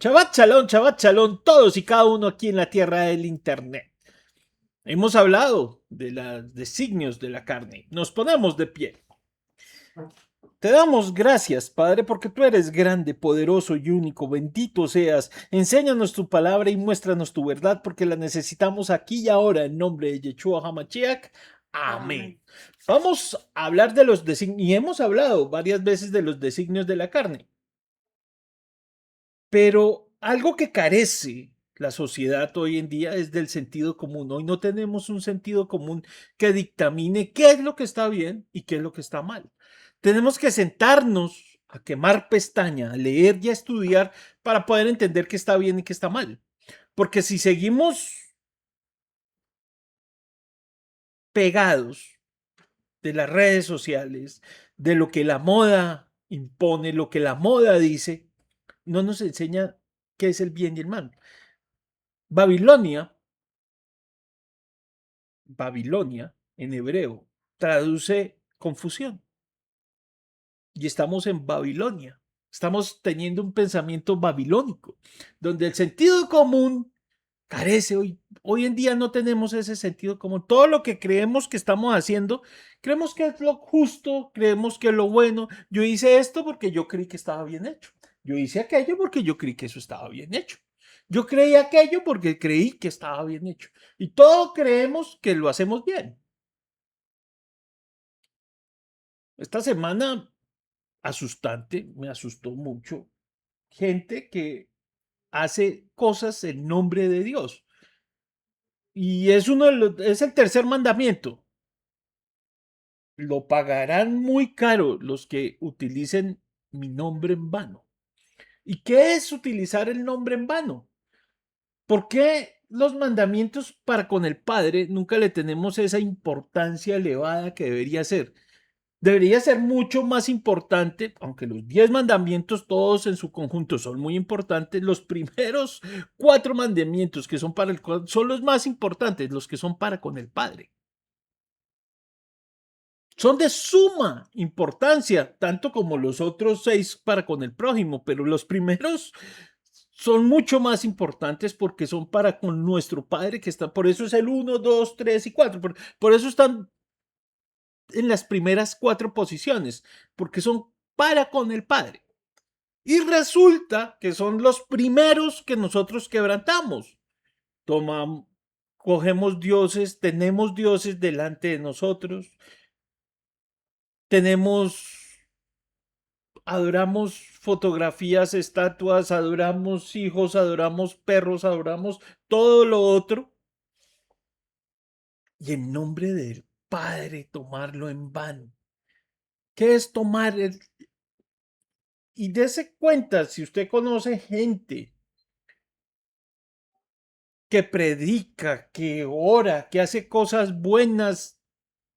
Shabbat Shalom, todos y cada uno aquí en la tierra del Internet. Hemos hablado de los designios de la carne. Nos ponemos de pie. Te damos gracias, Padre, porque tú eres grande, poderoso y único. Bendito seas. Enséñanos tu palabra y muéstranos tu verdad, porque la necesitamos aquí y ahora, en nombre de Yeshua HaMashiach. Amén. Vamos a hablar de los designios, y hemos hablado varias veces de los designios de la carne. Pero algo que carece la sociedad hoy en día es del sentido común. Hoy no tenemos un sentido común que dictamine qué es lo que está bien y qué es lo que está mal. Tenemos que sentarnos a quemar pestaña, a leer y a estudiar para poder entender qué está bien y qué está mal. Porque si seguimos pegados de las redes sociales, de lo que la moda impone, lo que la moda dice, no nos enseña qué es el bien y el mal. Babilonia, Babilonia en hebreo, traduce confusión. Y estamos en Babilonia. Estamos teniendo un pensamiento babilónico, donde el sentido común carece. Hoy en día no tenemos ese sentido común. Todo lo que creemos que estamos haciendo, creemos que es lo justo, creemos que es lo bueno. Yo hice esto porque yo creí que estaba bien hecho. Yo hice aquello porque yo creí que eso estaba bien hecho. Yo creí aquello porque creí que estaba bien hecho. Y todo creemos que lo hacemos bien. Esta semana, asustante, me asustó mucho. Gente que hace cosas en nombre de Dios. Y es el tercer mandamiento. Lo pagarán muy caro los que utilicen mi nombre en vano. ¿Y qué es utilizar el nombre en vano? ¿Por qué los mandamientos para con el Padre nunca le tenemos esa importancia elevada que debería ser? Debería ser mucho más importante, aunque los 10 mandamientos todos en su conjunto son muy importantes, los primeros 4 mandamientos que son para el son los más importantes, los que son para con el Padre. Son de suma importancia, tanto como los otros 6 para con el prójimo, pero los primeros son mucho más importantes porque son para con nuestro Padre que está, por eso es el 1, 2, 3 y 4, por eso están en las primeras 4 posiciones, porque son para con el Padre. Y resulta que son los primeros que nosotros quebrantamos. Tomamos, cogemos dioses, tenemos dioses delante de nosotros, tenemos, adoramos fotografías, estatuas, adoramos hijos, adoramos perros, adoramos todo lo otro. Y en nombre del Padre tomarlo en vano. ¿Qué es tomar y dése cuenta si usted conoce gente que predica, que ora, que hace cosas buenas,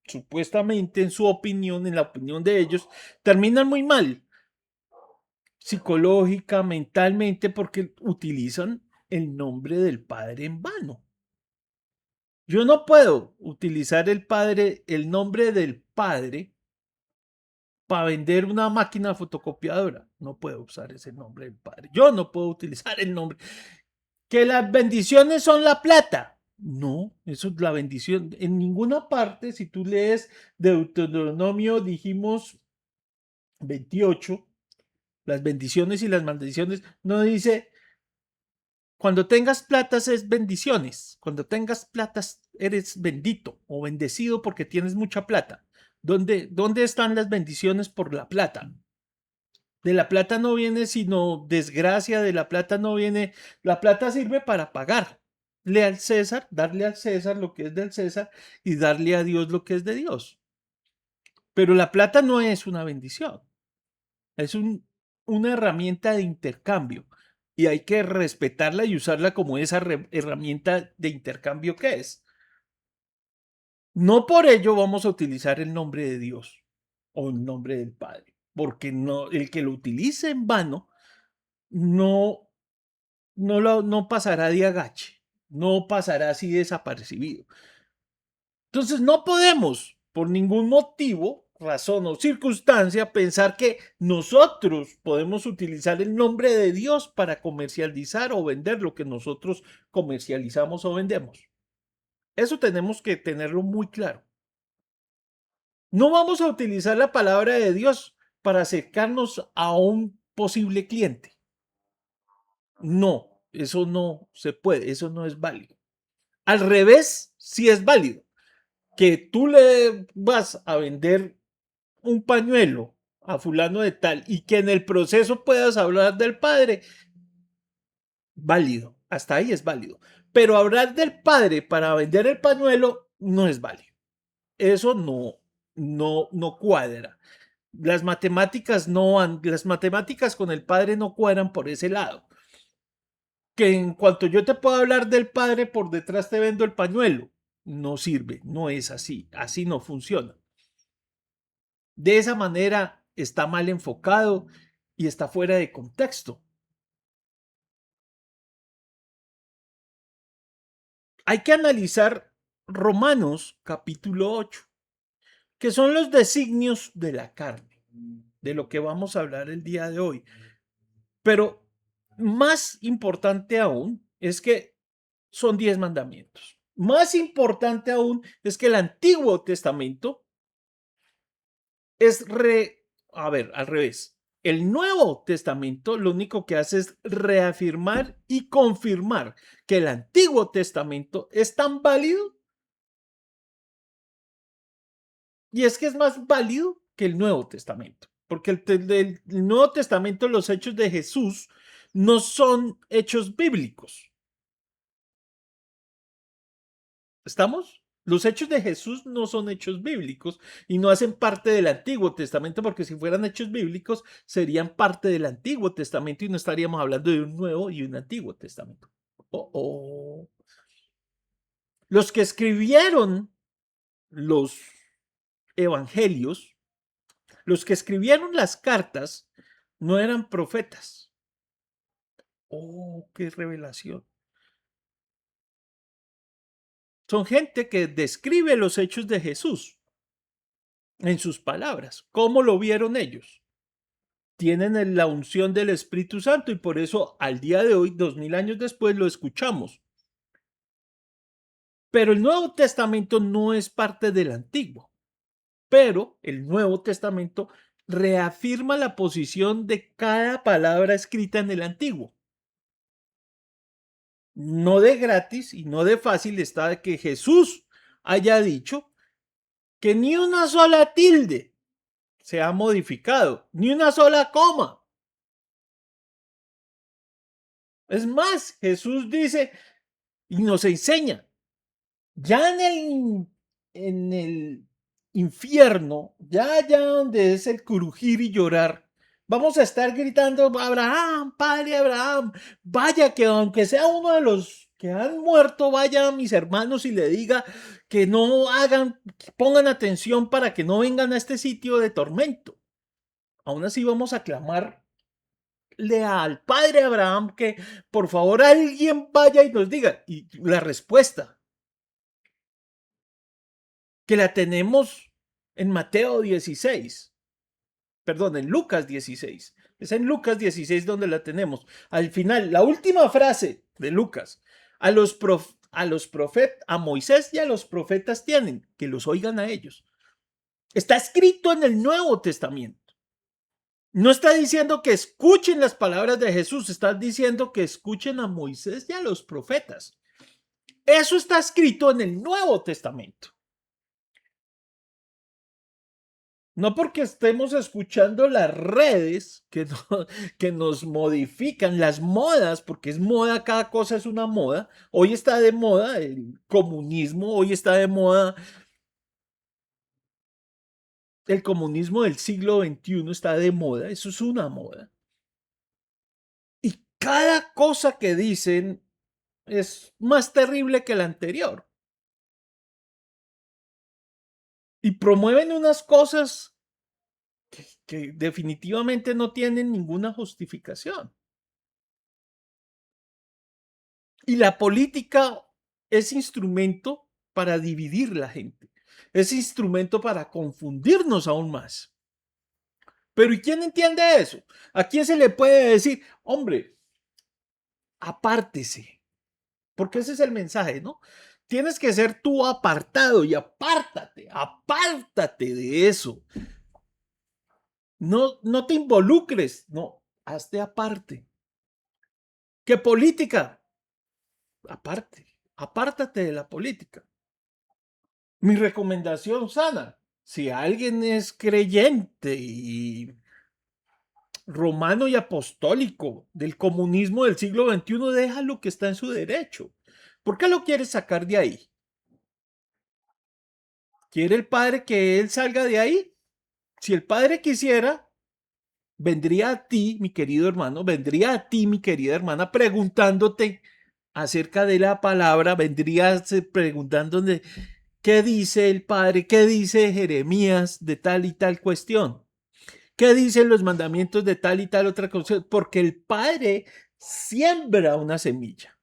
supuestamente en su opinión, en la opinión de ellos, terminan muy mal, psicológica, mentalmente, porque utilizan el nombre del Padre en vano. Yo no puedo utilizar el nombre del Padre para vender una máquina fotocopiadora. No puedo usar ese nombre del Padre. Yo no puedo utilizar el nombre. Que las bendiciones son la plata. No, eso es la bendición. En ninguna parte, si tú lees Deuteronomio, dijimos 28, las bendiciones y las maldiciones, no dice, cuando tengas platas es bendiciones, cuando tengas platas eres bendito o bendecido porque tienes mucha plata. ¿Dónde están las bendiciones por la plata? De la plata no viene sino desgracia, de la plata no viene, la plata sirve para pagarle al César, darle al César lo que es del César y darle a Dios lo que es de Dios. Pero la plata no es una bendición, es una herramienta de intercambio y hay que respetarla y usarla como esa herramienta de intercambio que es. No por ello vamos a utilizar el nombre de Dios o el nombre del Padre, porque no, el que lo utilice en vano no no pasará de agache, no pasará así desapercibido. Entonces no podemos, por ningún motivo, razón o circunstancia pensar que nosotros podemos utilizar el nombre de Dios para comercializar o vender lo que nosotros comercializamos o vendemos. Eso tenemos que tenerlo muy claro. No vamos a utilizar la palabra de Dios para acercarnos a un posible cliente. No, eso no se puede, eso no es válido. Al revés, sí es válido. Que tú le vas a vender un pañuelo a fulano de tal y que en el proceso puedas hablar del padre, válido, hasta ahí es válido. Pero hablar del padre para vender el pañuelo no es válido. Eso no cuadra. Las matemáticas no van, las matemáticas con el padre no cuadran por ese lado. Que en cuanto yo te puedo hablar del padre, por detrás te vendo el pañuelo. No sirve, no es así, así no funciona. De esa manera está mal enfocado y está fuera de contexto. Hay que analizar Romanos capítulo 8, que son los designios de la carne, de lo que vamos a hablar el día de hoy. Pero más importante aún es que son 10 mandamientos. Más importante aún es que el Antiguo Testamento es al revés. El Nuevo Testamento lo único que hace es reafirmar y confirmar que el Antiguo Testamento es tan válido y es que es más válido que el Nuevo Testamento. Porque el Nuevo Testamento, los hechos de Jesús, no son hechos bíblicos. ¿Estamos? Los hechos de Jesús no son hechos bíblicos y no hacen parte del Antiguo Testamento, porque si fueran hechos bíblicos serían parte del Antiguo Testamento y no estaríamos hablando de un Nuevo y un Antiguo Testamento. Oh, oh. Los que escribieron los evangelios, los que escribieron las cartas, no eran profetas. Oh, qué revelación. Son gente que describe los hechos de Jesús en sus palabras. ¿Cómo lo vieron ellos? Tienen la unción del Espíritu Santo y por eso al día de hoy, 2000 años después, lo escuchamos. Pero el Nuevo Testamento no es parte del Antiguo. Pero el Nuevo Testamento reafirma la posición de cada palabra escrita en el Antiguo. No de gratis y no de fácil está que Jesús haya dicho que ni una sola tilde se ha modificado, ni una sola coma. Es más, Jesús dice y nos enseña, ya en el infierno, ya allá donde es el crujir y llorar, vamos a estar gritando, Abraham, padre Abraham, vaya que aunque sea uno de los que han muerto, vaya a mis hermanos y le diga que no hagan, que pongan atención para que no vengan a este sitio de tormento. Aún así vamos a clamarle al padre Abraham que por favor alguien vaya y nos diga. Y la respuesta que la tenemos en Mateo 16, perdón, en Lucas 16. Es en Lucas 16 donde la tenemos. Al final, la última frase de Lucas, a Moisés y a los profetas tienen, que los oigan a ellos. Está escrito en el Nuevo Testamento. No está diciendo que escuchen las palabras de Jesús, está diciendo que escuchen a Moisés y a los profetas. Eso está escrito en el Nuevo Testamento. No porque estemos escuchando las redes que nos modifican, las modas, porque es moda, cada cosa es una moda. Hoy está de moda el comunismo, hoy está de moda el comunismo del siglo XXI, está de moda, eso es una moda. Y cada cosa que dicen es más terrible que la anterior. Y promueven unas cosas que definitivamente no tienen ninguna justificación. Y la política es instrumento para dividir la gente. Es instrumento para confundirnos aún más. Pero ¿y quién entiende eso? ¿A quién se le puede decir, hombre, apártese? Porque ese es el mensaje, ¿no? Tienes que ser tú apartado y apártate de eso. No, no te involucres, no, hazte aparte. ¿Qué política? Apártate de la política. Mi recomendación sana, si alguien es creyente y romano y apostólico del comunismo del siglo XXI, deja lo que está en su derecho. ¿Por qué lo quieres sacar de ahí? ¿Quiere el padre que él salga de ahí? Si el padre quisiera, vendría a ti, mi querido hermano, vendría a ti, mi querida hermana, preguntándote acerca de la palabra, vendría preguntándote qué dice el padre, qué dice Jeremías de tal y tal cuestión. ¿Qué dicen los mandamientos de tal y tal otra cosa? Porque el Padre siembra una semilla.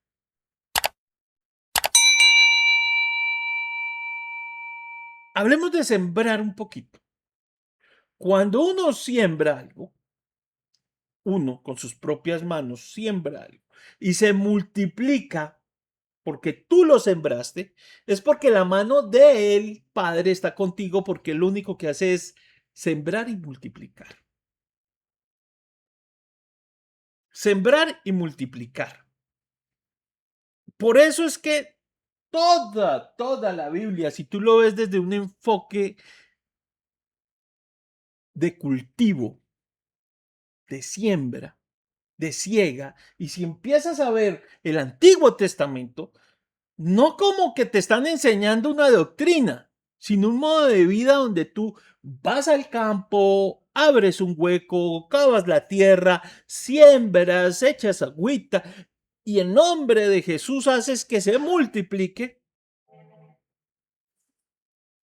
Hablemos de sembrar un poquito. Cuando uno siembra algo, uno con sus propias manos siembra algo y se multiplica porque tú lo sembraste, es porque la mano del Padre está contigo porque lo único que hace es sembrar y multiplicar. Sembrar y multiplicar. Por eso es que toda la Biblia, si tú lo ves desde un enfoque de cultivo, de siembra, de siega, y si empiezas a ver el Antiguo Testamento, no como que te están enseñando una doctrina, sino un modo de vida donde tú vas al campo, abres un hueco, cavas la tierra, siembras, echas agüita, y en nombre de Jesús haces que se multiplique.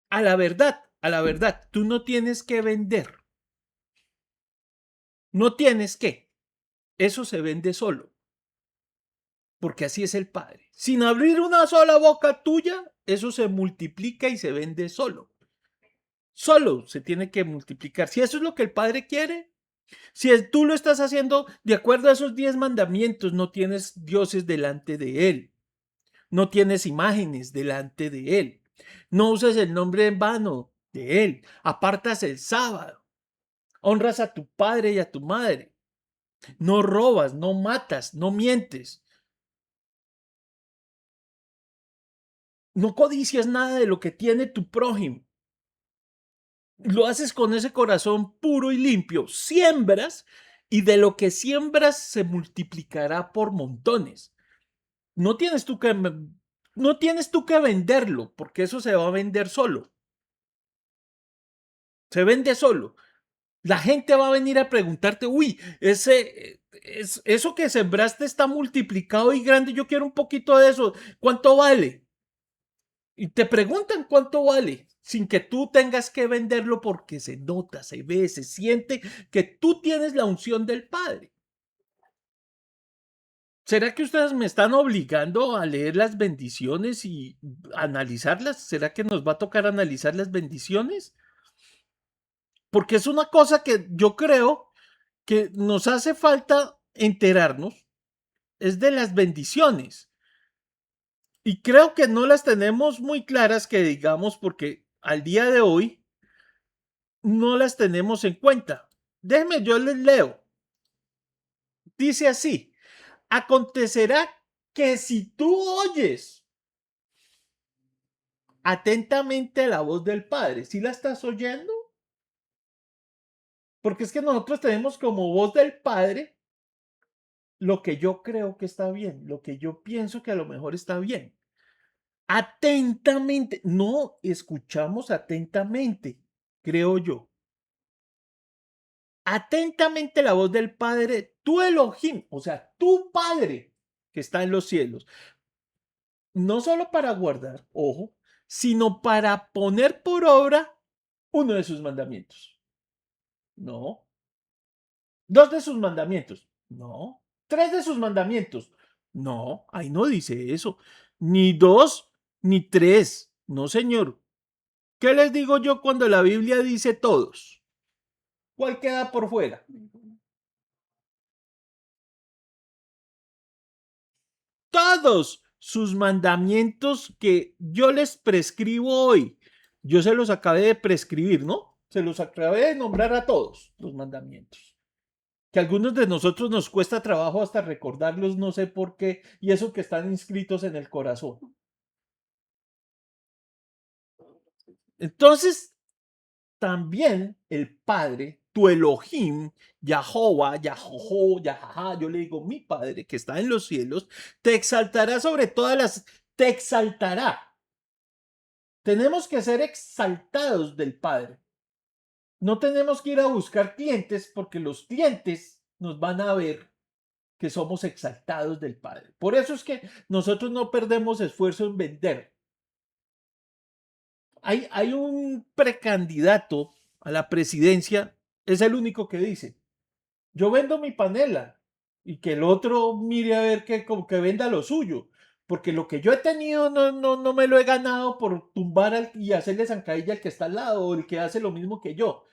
A la verdad, tú no tienes que vender. No tienes que. Eso se vende solo. Porque así es el Padre. Sin abrir una sola boca tuya, eso se multiplica y se vende solo. Solo se tiene que multiplicar. Si eso es lo que el Padre quiere, si tú lo estás haciendo de acuerdo a esos 10 mandamientos, no tienes dioses delante de Él. No tienes imágenes delante de Él. No uses el nombre en vano de Él. Apartas el sábado. Honras a tu padre y a tu madre. No robas, no matas, no mientes. No codicias nada de lo que tiene tu prójimo. Lo haces con ese corazón puro y limpio. Siembras y de lo que siembras se multiplicará por montones. No tienes tú que, no tienes tú que venderlo porque eso se va a vender solo. Se vende solo. La gente va a venir a preguntarte, uy, eso que sembraste está multiplicado y grande, yo quiero un poquito de eso, ¿cuánto vale? Y te preguntan cuánto vale, sin que tú tengas que venderlo porque se nota, se ve, se siente que tú tienes la unción del Padre. ¿Será que ustedes me están obligando a leer las bendiciones y analizarlas? ¿Será que nos va a tocar analizar las bendiciones? Porque es una cosa que yo creo que nos hace falta enterarnos, es de las bendiciones. Y creo que no las tenemos muy claras, que digamos, porque al día de hoy no las tenemos en cuenta. Déjenme, yo les leo. Dice así, acontecerá que si tú oyes atentamente la voz del Padre, ¿sí la estás oyendo? Porque es que nosotros tenemos como voz del Padre lo que yo creo que está bien, lo que yo pienso que a lo mejor está bien. Atentamente, no escuchamos atentamente, creo yo. Atentamente la voz del Padre, tu Elohim, o sea, tu Padre que está en los cielos, no solo para guardar, ojo, sino para poner por obra uno de sus mandamientos. No. Dos de sus mandamientos. No. Tres de sus mandamientos. No, ahí no dice eso. Ni dos, ni tres. No, señor. ¿Qué les digo yo cuando la Biblia dice todos? ¿Cuál queda por fuera? Todos sus mandamientos que yo les prescribo hoy. Yo se los acabé de prescribir, ¿no? Se los acabé de nombrar a todos los mandamientos. Que a algunos de nosotros nos cuesta trabajo hasta recordarlos, no sé por qué, y eso que están inscritos en el corazón. Entonces, también el Padre, tu Elohim, Yahová, Yahoho, Yahaja, yo le digo mi Padre que está en los cielos, te exaltará sobre todas las, te exaltará. Tenemos que ser exaltados del Padre. No tenemos que ir a buscar clientes porque los clientes nos van a ver que somos exaltados del Padre. Por eso es que nosotros no perdemos esfuerzo en vender. Hay un precandidato a la presidencia, es el único que dice, yo vendo mi panela y que el otro mire a ver que, como que venda lo suyo, porque lo que yo he tenido no me lo he ganado por tumbar y hacerle zancadilla al que está al lado o el que hace lo mismo que yo.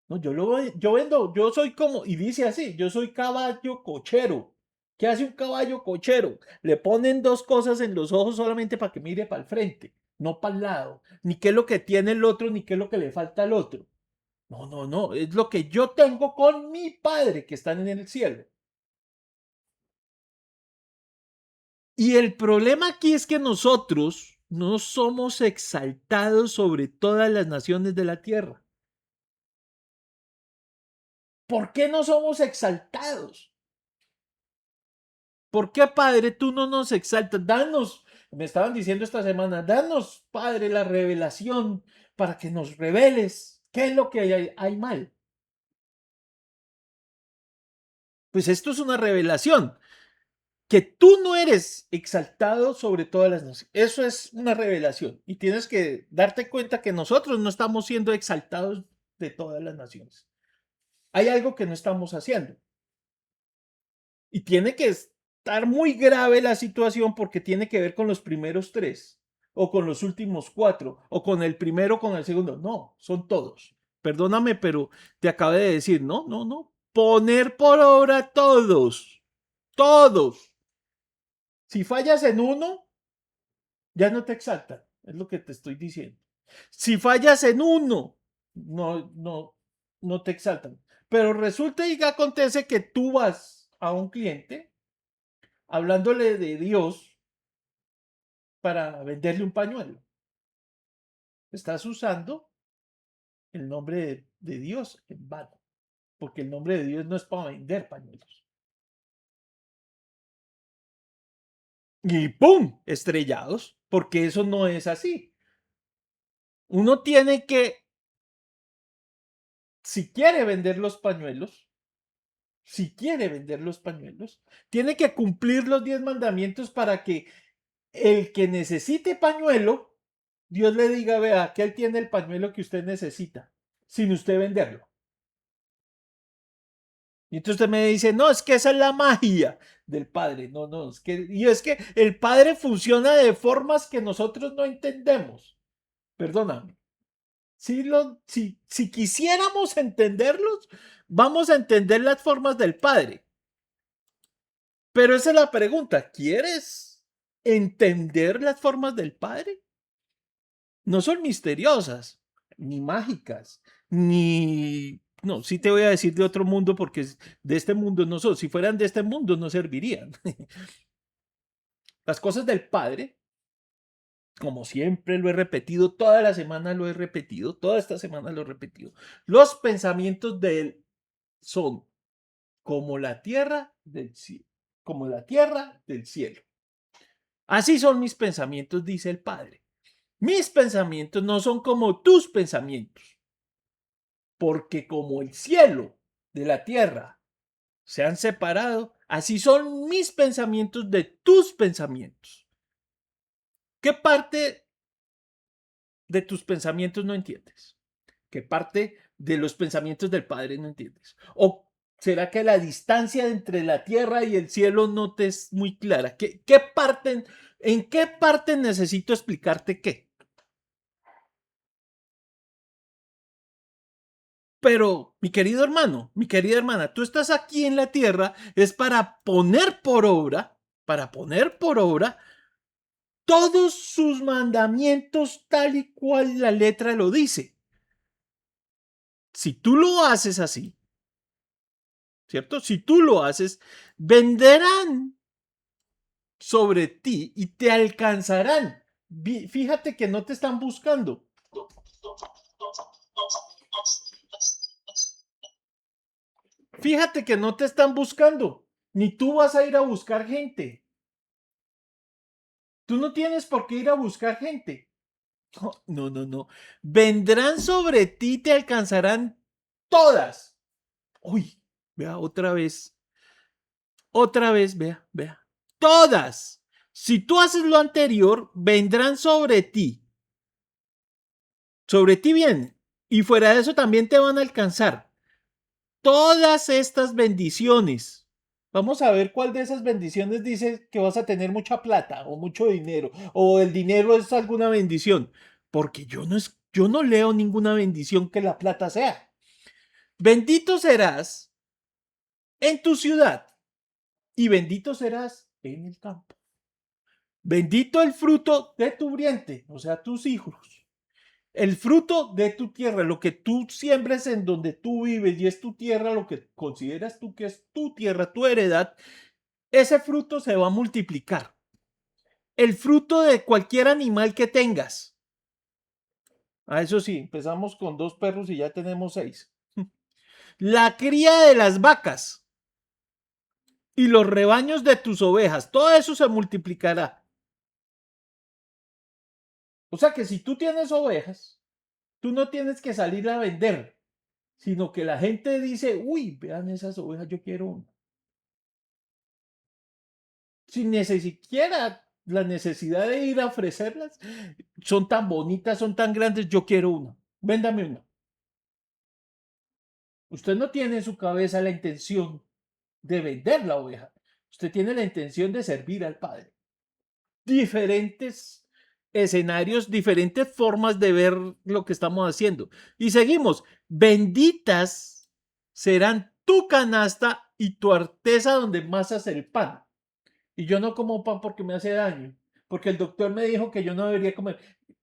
No, yo vendo, yo soy como, y dice así, yo soy caballo cochero. ¿Qué hace un caballo cochero? Le ponen dos cosas en los ojos solamente para que mire para el frente, no para el lado, ni qué es lo que tiene el otro, ni qué es lo que le falta al otro. No, es lo que yo tengo con mi Padre que está en el cielo. Y el problema aquí es que nosotros no somos exaltados sobre todas las naciones de la tierra. ¿Por qué no somos exaltados? ¿Por qué, Padre, tú no nos exaltas? Danos, me estaban diciendo esta semana, danos, Padre, la revelación para que nos reveles qué es lo que hay mal. Pues esto es una revelación, que tú no eres exaltado sobre todas las naciones. Eso es una revelación y tienes que darte cuenta que nosotros no estamos siendo exaltados de todas las naciones. Hay algo que no estamos haciendo. Y tiene que estar muy grave la situación porque tiene que ver con los primeros tres, o con los últimos cuatro, o con el primero, con el segundo. No, son todos. Perdóname, pero te acabé de decir, no. Poner por obra todos. Todos. Si fallas en uno, ya no te exaltan. Es lo que te estoy diciendo. Si fallas en uno, no te exaltan. Pero resulta y acontece que tú vas a un cliente hablándole de Dios para venderle un pañuelo. Estás usando el nombre de Dios en vano, porque el nombre de Dios no es para vender pañuelos. Y ¡pum! Estrellados, porque eso no es así. Uno tiene que, si quiere vender los pañuelos, tiene que cumplir los 10 mandamientos para que el que necesite pañuelo, Dios le diga, vea, que él tiene el pañuelo que usted necesita, sin usted venderlo. Y entonces usted me dice, no, es que esa es la magia del Padre. No, es que el Padre funciona de formas que nosotros no entendemos. Perdóname. Si quisiéramos entenderlos, vamos a entender las formas del Padre. Pero esa es la pregunta, ¿quieres entender las formas del Padre? No son misteriosas, ni mágicas, ni... No, sí te voy a decir de otro mundo porque de este mundo no son. Si fueran de este mundo no servirían. Las cosas del Padre, como siempre lo he repetido, toda la semana lo he repetido, toda esta semana lo he repetido. Los pensamientos de Él son como la tierra del cielo, como la tierra del cielo. Así son mis pensamientos, dice el Padre. Mis pensamientos no son como tus pensamientos, porque como el cielo de la tierra se han separado, así son mis pensamientos de tus pensamientos. ¿Qué parte de tus pensamientos no entiendes? ¿Qué parte de los pensamientos del Padre no entiendes? ¿O será que la distancia entre la tierra y el cielo no te es muy clara? ¿En qué parte necesito explicarte qué? Pero, mi querido hermano, mi querida hermana, tú estás aquí en la tierra es para poner por obra todos sus mandamientos tal y cual la letra lo dice. Si tú lo haces así, ¿cierto? Si tú lo haces, vendrán sobre ti y te alcanzarán. Fíjate que no te están buscando. Fíjate que no te están buscando. Ni tú vas a ir a buscar gente. Tú no tienes por qué ir a buscar gente. No, no, no. Vendrán sobre ti y te alcanzarán todas. Uy, vea otra vez, vea, vea. Todas. Si tú haces lo anterior, vendrán sobre ti bien. Y fuera de eso también te van a alcanzar todas estas bendiciones. Vamos a ver cuál de esas bendiciones dice que vas a tener mucha plata o mucho dinero o el dinero es alguna bendición, porque yo no leo ninguna bendición que la plata sea. Bendito serás en tu ciudad y bendito serás en el campo. Bendito el fruto de tu vientre, o sea, tus hijos. El fruto de tu tierra, lo que tú siembres en donde tú vives y es tu tierra, lo que consideras tú que es tu tierra, tu heredad, ese fruto se va a multiplicar. El fruto de cualquier animal que tengas. Eso sí, empezamos con 2 perros y ya tenemos 6. La cría de las vacas y los rebaños de tus ovejas, todo eso se multiplicará. O sea que si tú tienes ovejas, tú no tienes que salir a vender, sino que la gente dice, uy, vean esas ovejas, yo quiero una. Sin ni siquiera la necesidad de ir a ofrecerlas, son tan bonitas, son tan grandes, yo quiero una, véndame una. Usted no tiene en su cabeza la intención de vender la oveja, usted tiene la intención de servir al Padre. Diferentes escenarios, diferentes formas de ver lo que estamos haciendo. Y seguimos, benditas serán tu canasta y tu arteza donde masas el pan. Y yo no como pan porque me hace daño, porque el doctor me dijo que yo no debería comer.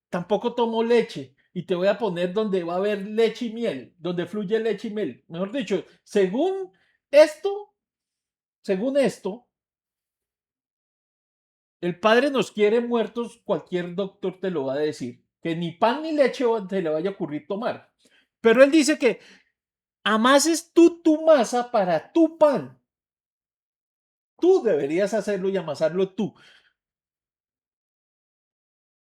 Tampoco tomo leche y te voy a poner donde va a haber leche y miel, donde fluye leche y miel. Mejor dicho, esto, según esto, el Padre nos quiere muertos, cualquier doctor te lo va a decir, que ni pan ni leche te le vaya a ocurrir tomar. Pero él dice que amases tú tu masa para tu pan. Tú deberías hacerlo y amasarlo tú.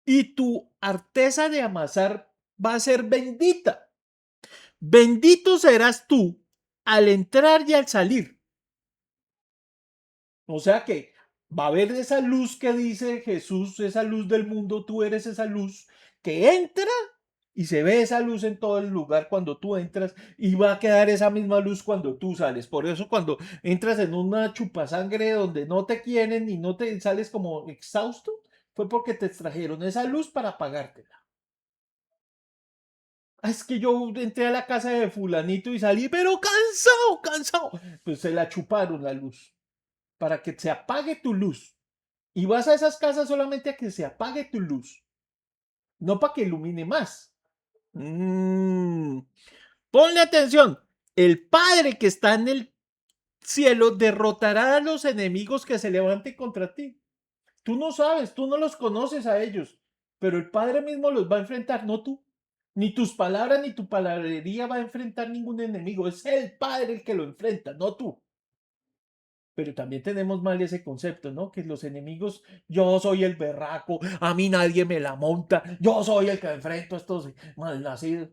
Y tu arteza de amasar va a ser bendita. Bendito serás tú al entrar y al salir. O sea que va a haber esa luz que dice Jesús, esa luz del mundo, tú eres esa luz que entra y se ve esa luz en todo el lugar cuando tú entras y va a quedar esa misma luz cuando tú sales. Por eso cuando entras en una chupasangre donde no te quieren y no te sales como exhausto, fue porque te extrajeron esa luz para apagártela. Es que yo entré a la casa de fulanito y salí, pero cansado, cansado. Pues se la chuparon la luz para que se apague tu luz. Y vas a esas casas solamente a que se apague tu luz, no para que ilumine más. Ponle atención. El Padre que está en el cielo derrotará a los enemigos que se levanten contra ti. Tú no sabes, tú no los conoces a ellos, pero el Padre mismo los va a enfrentar, no tú. Ni tus palabras ni tu palabrería va a enfrentar ningún enemigo. Es el Padre el que lo enfrenta, no tú. Pero también tenemos mal ese concepto, ¿no? Que los enemigos, yo soy el berraco, a mí nadie me la monta, yo soy el que enfrento a estos malnacidos.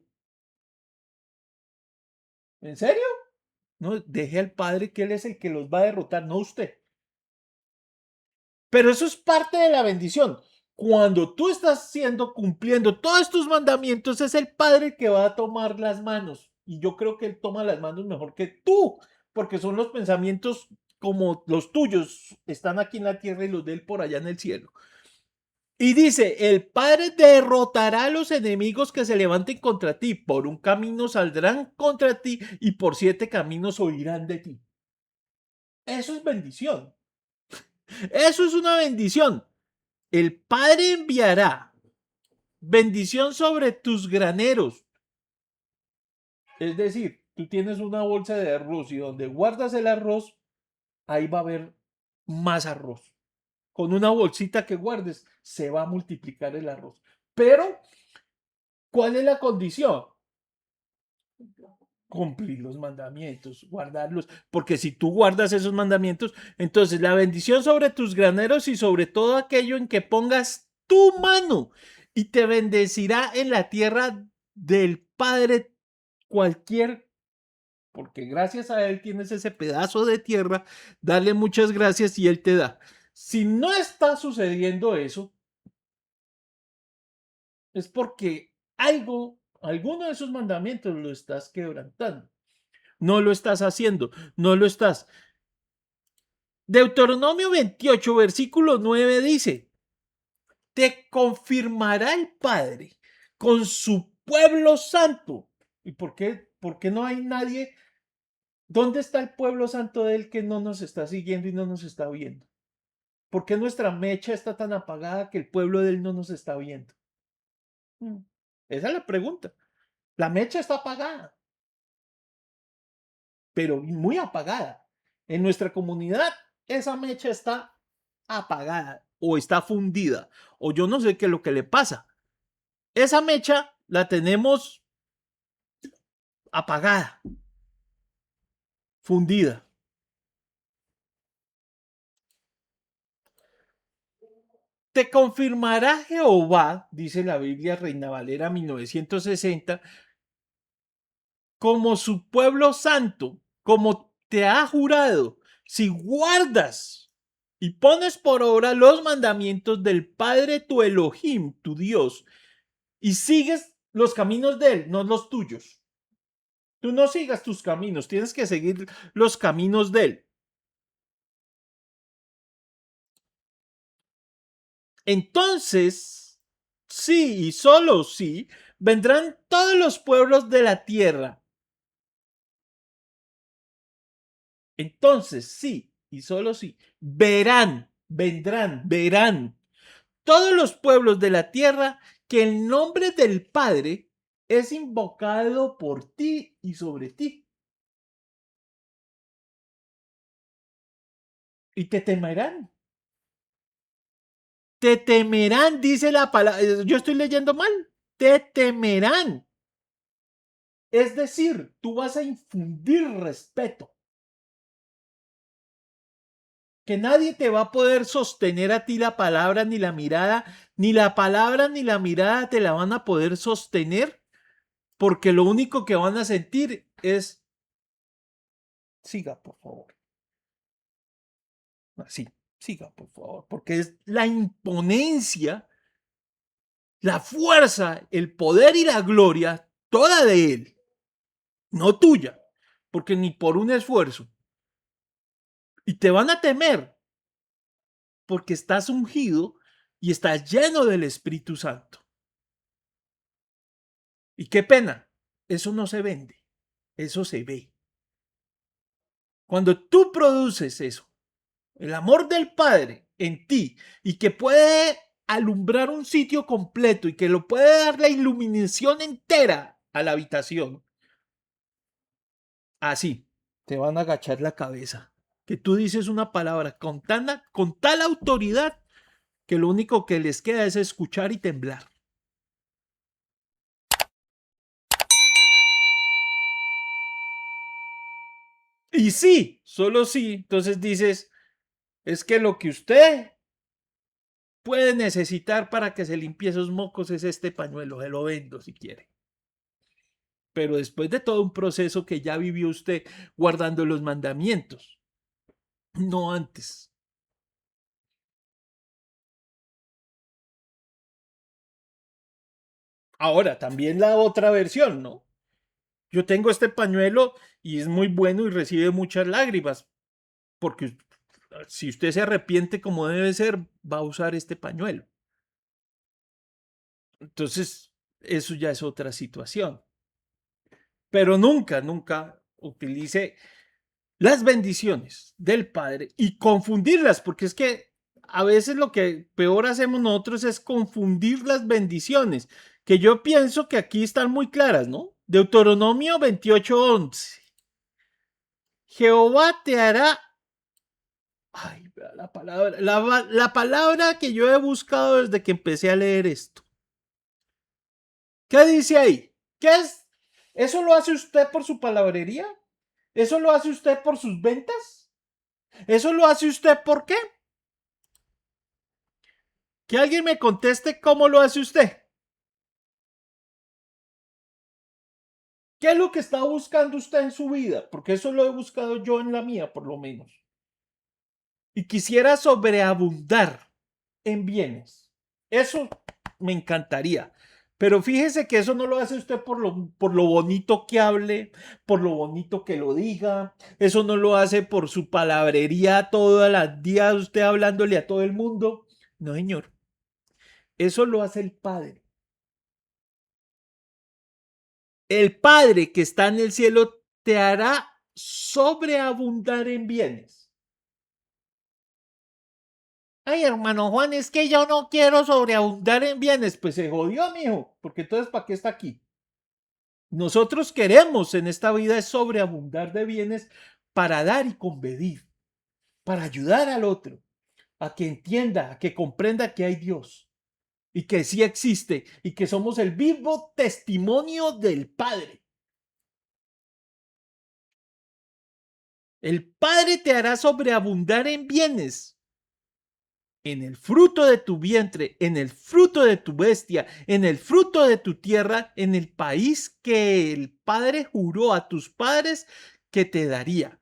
¿En serio? No, deje al Padre que Él es el que los va a derrotar, no usted. Pero eso es parte de la bendición. Cuando tú estás cumpliendo todos tus mandamientos, es el Padre que va a tomar las manos. Y yo creo que Él toma las manos mejor que tú, porque son los pensamientos como los tuyos, están aquí en la tierra y los de Él por allá en el cielo. Y dice, el Padre derrotará a los enemigos que se levanten contra ti. Por un camino saldrán contra ti y por 7 caminos huirán de ti. Eso es bendición. Eso es una bendición. El Padre enviará bendición sobre tus graneros. Es decir, tú tienes una bolsa de arroz y donde guardas el arroz, ahí va a haber más arroz. Con una bolsita que guardes, se va a multiplicar el arroz. Pero, ¿cuál es la condición? Cumplir los mandamientos, guardarlos, porque si tú guardas esos mandamientos, entonces la bendición sobre tus graneros y sobre todo aquello en que pongas tu mano y te bendecirá en la tierra del Padre cualquier, porque gracias a Él tienes ese pedazo de tierra, dale muchas gracias y Él te da. Si no está sucediendo eso, es porque alguno de esos mandamientos lo estás quebrantando. No lo estás haciendo, no lo estás. Deuteronomio 28, versículo 9 dice, te confirmará el Padre con su pueblo santo. ¿Y por qué no hay nadie? ¿Dónde está el pueblo santo de él que no nos está siguiendo y no nos está viendo? ¿Por qué nuestra mecha está tan apagada que el pueblo de él no nos está viendo? Esa es la pregunta. La mecha está apagada, pero muy apagada. En nuestra comunidad, esa mecha está apagada o está fundida o yo no sé qué es lo que le pasa. Esa mecha la tenemos apagada, fundida. Te confirmará Jehová, dice la Biblia Reina Valera 1960, como su pueblo santo, como te ha jurado, si guardas y pones por obra los mandamientos del Padre tu Elohim, tu Dios, y sigues los caminos de él, no los tuyos. Tú no sigas tus caminos, tienes que seguir los caminos de él. Entonces, sí y solo sí, vendrán todos los pueblos de la tierra. Entonces, sí y solo sí, verán todos los pueblos de la tierra que el nombre del Padre es invocado por ti y sobre ti. Y te temerán. Te temerán, dice la palabra. Yo estoy leyendo mal. Te temerán. Es decir, tú vas a infundir respeto. Que nadie te va a poder sostener a ti la palabra ni la mirada, ni la palabra ni la mirada te la van a poder sostener, porque lo único que van a sentir es, siga, por favor. Así, siga, por favor, porque es la imponencia, la fuerza, el poder y la gloria, toda de Él, no tuya, porque ni por un esfuerzo. Y te van a temer porque estás ungido y estás lleno del Espíritu Santo. Y qué pena, eso no se vende, eso se ve. Cuando tú produces eso, el amor del Padre en ti y que puede alumbrar un sitio completo y que lo puede dar la iluminación entera a la habitación, así te van a agachar la cabeza. Que tú dices una palabra con tal autoridad que lo único que les queda es escuchar y temblar. Y sí, solo sí. Entonces dices, es que lo que usted puede necesitar para que se limpie esos mocos es este pañuelo, se lo vendo si quiere. Pero después de todo un proceso que ya vivió usted guardando los mandamientos, no antes. Ahora, también la otra versión, ¿no? Yo tengo este pañuelo y es muy bueno y recibe muchas lágrimas, porque si usted se arrepiente como debe ser, va a usar este pañuelo. Entonces, eso ya es otra situación. Pero nunca, nunca utilice las bendiciones del Padre y confundirlas, porque es que a veces lo que peor hacemos nosotros es confundir las bendiciones, que yo pienso que aquí están muy claras, ¿no? Deuteronomio 28:11. Jehová te hará. Ay, la palabra, la palabra que yo he buscado desde que empecé a leer esto. ¿Qué dice ahí? ¿Qué es? ¿Eso lo hace usted por su palabrería? ¿Eso lo hace usted por sus ventas? ¿Eso lo hace usted por qué? Que alguien me conteste cómo lo hace usted. ¿Qué es lo que está buscando usted en su vida? Porque eso lo he buscado yo en la mía, por lo menos. Y quisiera sobreabundar en bienes. Eso me encantaría. Pero fíjese que eso no lo hace usted por lo bonito que hable, por lo bonito que lo diga. Eso no lo hace por su palabrería todos los días usted hablándole a todo el mundo. No, señor. Eso lo hace el Padre. El Padre que está en el cielo te hará sobreabundar en bienes. Ay, hermano Juan, es que yo no quiero sobreabundar en bienes. Pues se jodió, mijo, porque entonces, ¿para qué está aquí? Nosotros queremos en esta vida es sobreabundar de bienes para dar y convenir, para ayudar al otro, a que entienda, a que comprenda que hay Dios y que sí existe y que somos el vivo testimonio del Padre. El Padre te hará sobreabundar en bienes, en el fruto de tu vientre, en el fruto de tu bestia, en el fruto de tu tierra, en el país que el Padre juró a tus padres que te daría.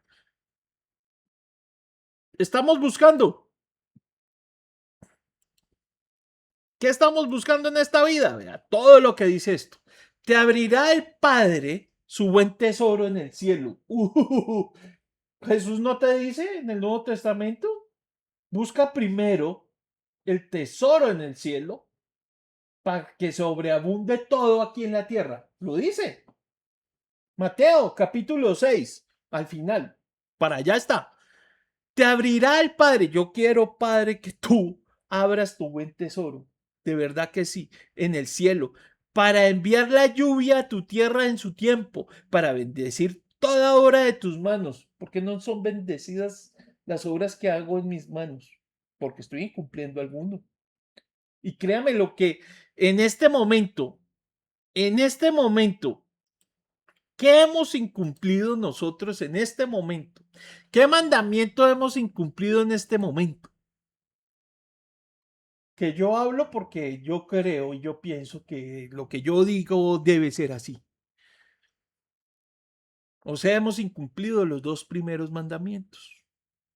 Estamos buscando. ¿Qué estamos buscando en esta vida? Vea, todo lo que dice esto. Te abrirá el Padre su buen tesoro en el cielo. Jesús no te dice en el Nuevo Testamento, busca primero el tesoro en el cielo para que sobreabunde todo aquí en la tierra. Lo dice. Mateo capítulo 6, al final. Para allá está. Te abrirá el Padre. Yo quiero, Padre, que tú abras tu buen tesoro. De verdad que sí, en el cielo. Para enviar la lluvia a tu tierra en su tiempo. Para bendecir toda obra de tus manos. Porque no son bendecidas las obras que hago en mis manos. Porque estoy incumpliendo alguno. Y créame lo que en este momento, ¿qué hemos incumplido nosotros en este momento? ¿Qué mandamiento hemos incumplido en este momento? Que yo hablo porque yo creo y yo pienso que lo que yo digo debe ser así. O sea, hemos incumplido los dos primeros mandamientos.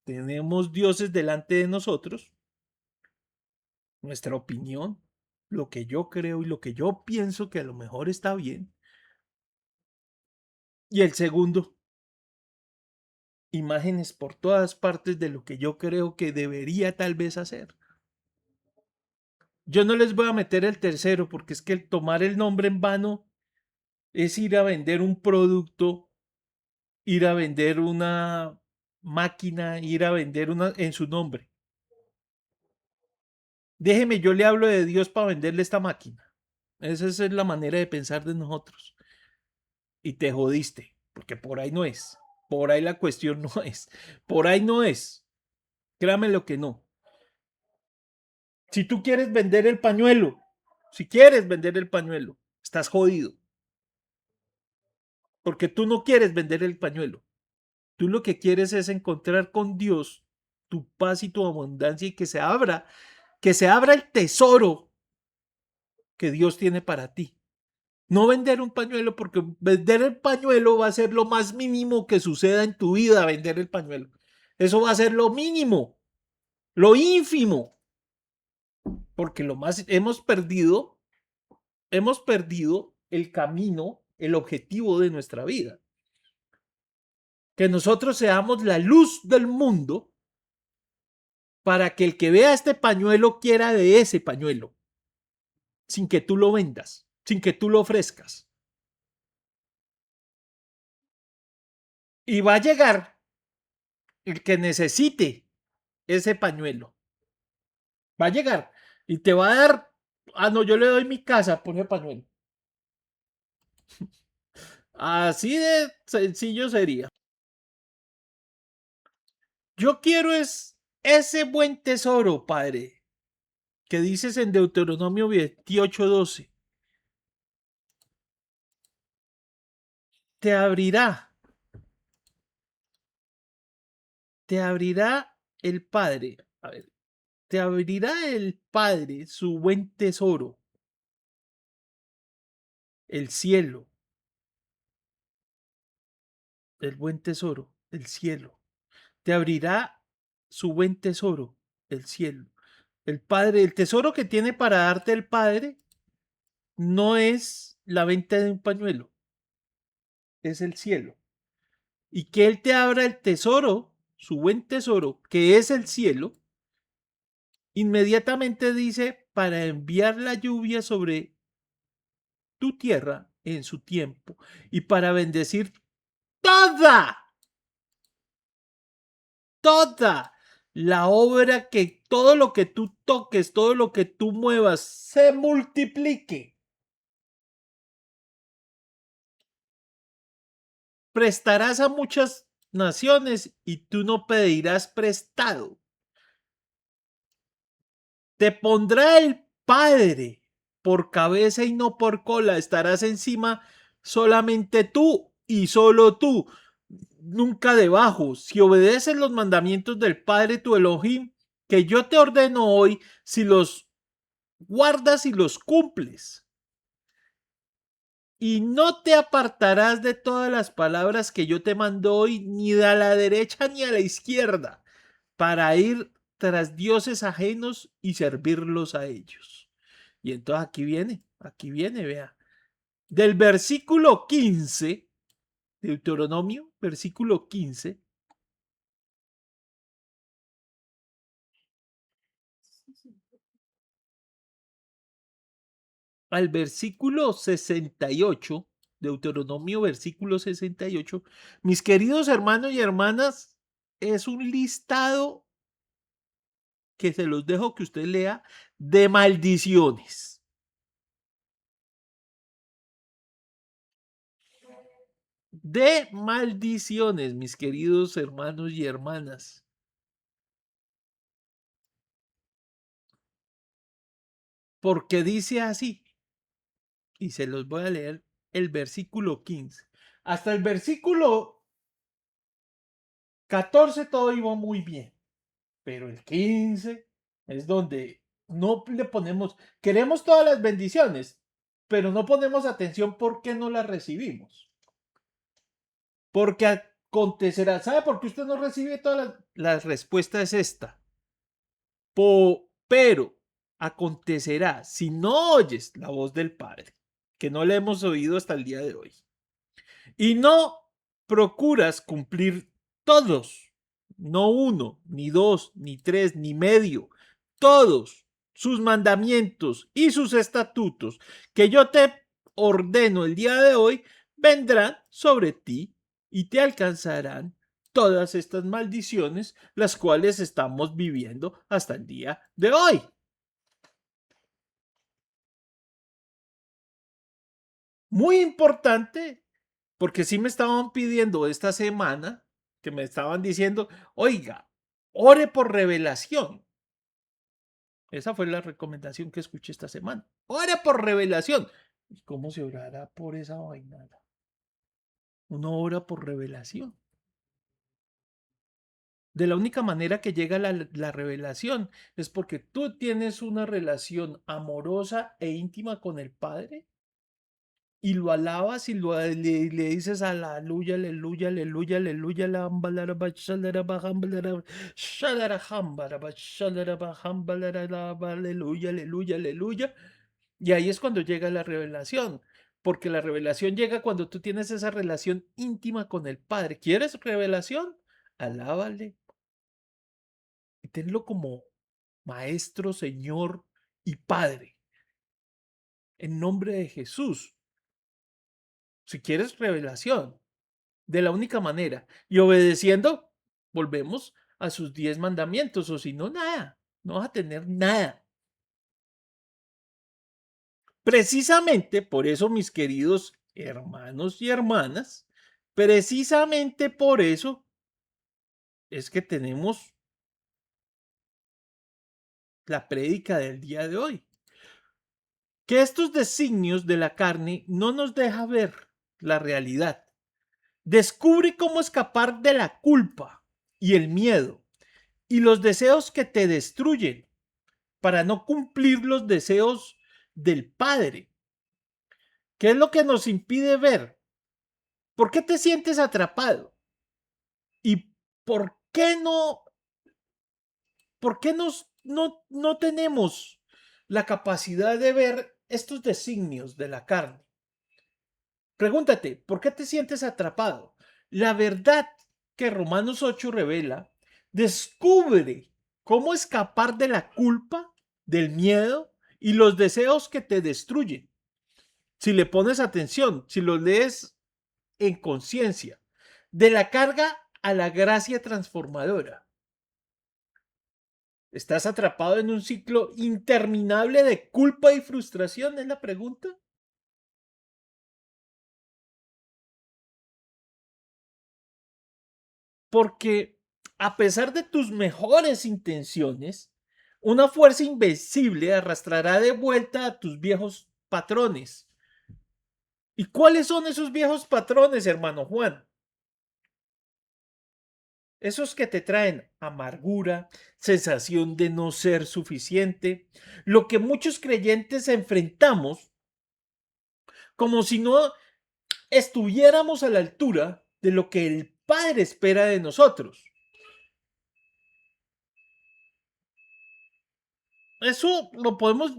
Tenemos dioses delante de nosotros, nuestra opinión, lo que yo creo y lo que yo pienso que a lo mejor está bien. Y el segundo, imágenes por todas partes de lo que yo creo que debería tal vez hacer. Yo no les voy a meter el tercero porque es que el tomar el nombre en vano es ir a vender un producto, ir a vender una máquina, ir a vender una en su nombre. Déjeme, yo le hablo de Dios para venderle esta máquina. Esa es la manera de pensar de nosotros. Y te jodiste, porque por ahí no es. Por ahí la cuestión no es. Por ahí no es. Créame lo que no. Si tú quieres vender el pañuelo, si quieres vender el pañuelo, estás jodido. Porque tú no quieres vender el pañuelo. Tú lo que quieres es encontrar con Dios tu paz y tu abundancia y que se abra el tesoro que Dios tiene para ti. No vender un pañuelo porque vender el pañuelo va a ser lo más mínimo que suceda en tu vida, vender el pañuelo. Eso va a ser lo mínimo, lo ínfimo, porque lo más hemos perdido el camino, el objetivo de nuestra vida. Que nosotros seamos la luz del mundo para que el que vea este pañuelo quiera de ese pañuelo. sin que tú lo vendas, sin que tú lo ofrezcas. Y va a llegar el que necesite ese pañuelo. Va a llegar y te va a dar, ah, no, yo le doy mi casa por ese pañuelo. Así de sencillo sería. Yo quiero es ese buen tesoro, Padre, que dices en Deuteronomio 28:12. Te abrirá, te abrirá el Padre. A ver, te abrirá el Padre su buen tesoro, el cielo, el buen tesoro, el cielo. Te abrirá su buen tesoro, el cielo. El Padre, el tesoro que tiene para darte el Padre no es la venta de un pañuelo, es el cielo. Y que Él te abra el tesoro, su buen tesoro, que es el cielo, inmediatamente dice para enviar la lluvia sobre tu tierra en su tiempo y para bendecir toda, toda la obra, que todo lo que tú toques, todo lo que tú muevas, se multiplique. Prestarás a muchas naciones y tú no pedirás prestado. Te pondrá el Padre por cabeza y no por cola. Estarás encima solamente tú y solo tú, nunca debajo. Si obedeces los mandamientos del Padre tu Elohim, que yo te ordeno hoy, si los guardas y los cumples, y no te apartarás de todas las palabras que yo te mando hoy, ni a la derecha ni a la izquierda, para ir tras dioses ajenos y servirlos a ellos. Y entonces aquí viene, vea. Del versículo 15, Deuteronomio, versículo 15, al versículo 68, Deuteronomio versículo 68, mis queridos hermanos y hermanas, es un listado que se los dejo que usted lea de maldiciones. De maldiciones, mis queridos hermanos y hermanas. Porque dice así, y se los voy a leer el versículo 15. Hasta el versículo 14 todo iba muy bien, pero el 15 es donde no le ponemos, queremos todas las bendiciones, pero no ponemos atención por qué no las recibimos. Porque acontecerá, ¿sabe por qué usted no recibe todas las respuesta es esta? Pero acontecerá si no oyes la voz del Padre, que no le hemos oído hasta el día de hoy, y no procuras cumplir todos, no uno, ni dos, ni tres, ni medio, todos sus mandamientos y sus estatutos que yo te ordeno el día de hoy, vendrán sobre ti y te alcanzarán todas estas maldiciones, las cuales estamos viviendo hasta el día de hoy. Muy importante, porque sí me estaban pidiendo esta semana, que me estaban diciendo, oiga, ore por revelación. Esa fue la recomendación que escuché esta semana. Ore por revelación. ¿Y cómo se orará por esa vaina? Uno ora por revelación. De la única manera que llega la revelación es porque tú tienes una relación amorosa e íntima con el Padre y lo alabas y le dices aleluya, aleluya, aleluya, aleluya, aleluya, aleluya, aleluya. Y ahí es cuando llega la revelación, porque la revelación llega cuando tú tienes esa relación íntima con el Padre. ¿Quieres revelación? Alábale y tenlo como maestro, Señor y Padre. en nombre de Jesús. Si quieres revelación, de la única manera. Y obedeciendo, volvemos a sus 10 mandamientos, o si no, nada. No vas a tener nada. Precisamente por eso, mis queridos hermanos y hermanas, precisamente por eso es que tenemos la prédica del día de hoy. Que estos designios de la carne no nos deja ver la realidad. Descubre cómo escapar de la culpa y el miedo y los deseos que te destruyen para no cumplir los deseos del Padre. ¿Qué es lo que nos impide ver? ¿Por qué te sientes atrapado? ¿Y por qué no tenemos la capacidad de ver estos designios de la carne? Pregúntate, ¿por qué te sientes atrapado? La verdad que Romanos 8 revela descubre cómo escapar de la culpa, del miedo y los deseos que te destruyen. Si le pones atención, si lo lees en conciencia, de la carga a la gracia transformadora. ¿Estás atrapado en un ciclo interminable de culpa y frustración? Es la pregunta. Porque a pesar de tus mejores intenciones, una fuerza invencible arrastrará de vuelta a tus viejos patrones. ¿Y cuáles son esos viejos patrones, hermano Juan? Esos que te traen amargura, sensación de no ser suficiente, lo que muchos creyentes enfrentamos como si no estuviéramos a la altura de lo que el Padre espera de nosotros. Eso lo podemos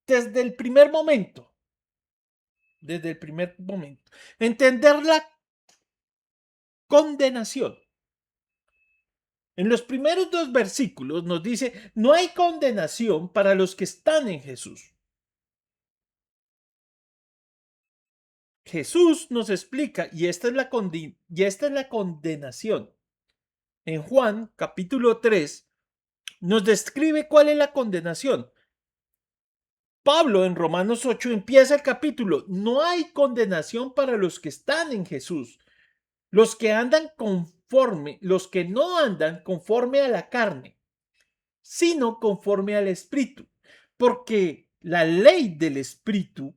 desde el primer momento, desde el primer momento. Entender la condenación. En los primeros 2 versículos nos dice, no hay condenación para los que están en Jesús. Jesús nos explica, y esta es la condenación. En Juan capítulo 3 nos describe cuál es la condenación. Pablo en Romanos 8 empieza el capítulo. No hay condenación para los que están en Jesús. Los que no andan conforme a la carne, sino conforme al Espíritu. Porque la ley del Espíritu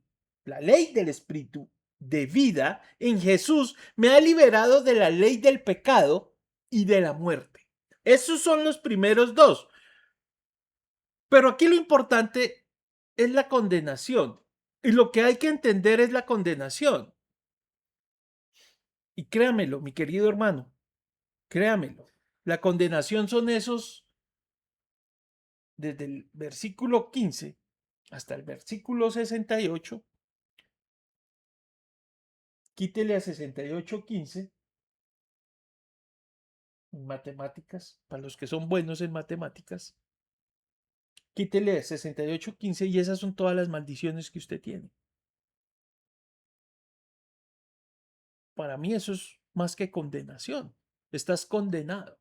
de vida en Jesús me ha liberado de la ley del pecado y de la muerte. Esos son los primeros 2. Pero aquí lo importante es la condenación. Y lo que hay que entender es la condenación. Y créamelo, mi querido hermano, créamelo. La condenación son esos, desde el versículo 15 hasta el versículo 68. Quítele a 68:15 en matemáticas, para los que son buenos en matemáticas. Quítele a 68:15 y esas son todas las maldiciones que usted tiene. Para mí eso es más que condenación. Estás condenado.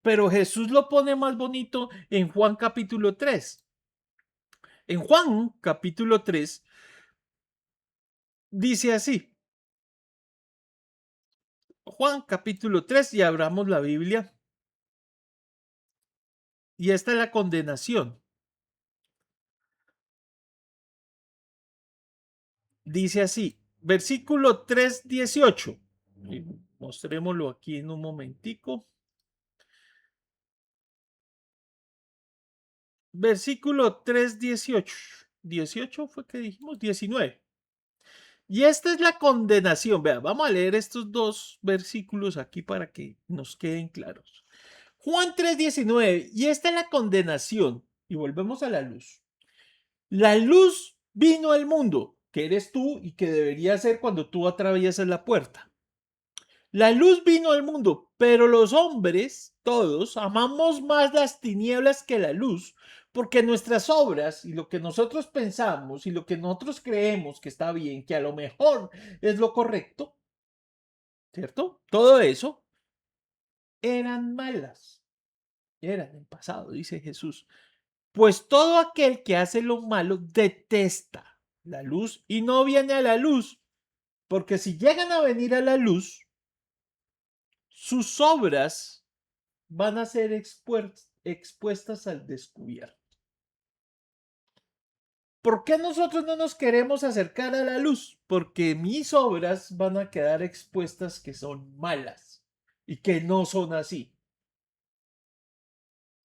Pero Jesús lo pone más bonito en Juan capítulo 3. En Juan capítulo 3 dice así. Juan capítulo 3 y abramos la Biblia. Y esta es la condenación. Dice así, versículo 3:18. Mostrémoslo aquí en un momentico. Versículo 3:18. 18 fue que dijimos, 19. Y esta es la condenación. Vea, vamos a leer estos 2 versículos aquí para que nos queden claros. Juan 3:19. Y esta es la condenación. Y volvemos a la luz. La luz vino al mundo, que eres tú y que debería ser cuando tú atraviesas la puerta. La luz vino al mundo, pero los hombres, todos, amamos más las tinieblas que la luz, Porque nuestras obras y lo que nosotros pensamos y lo que nosotros creemos que está bien, que a lo mejor es lo correcto, ¿cierto? Todo eso eran malas, eran en pasado, dice Jesús. Pues todo aquel que hace lo malo detesta la luz y no viene a la luz, porque si llegan a venir a la luz, sus obras van a ser expuestas al descubierto. ¿Por qué nosotros no nos queremos acercar a la luz? Porque mis obras van a quedar expuestas que son malas y que no son así.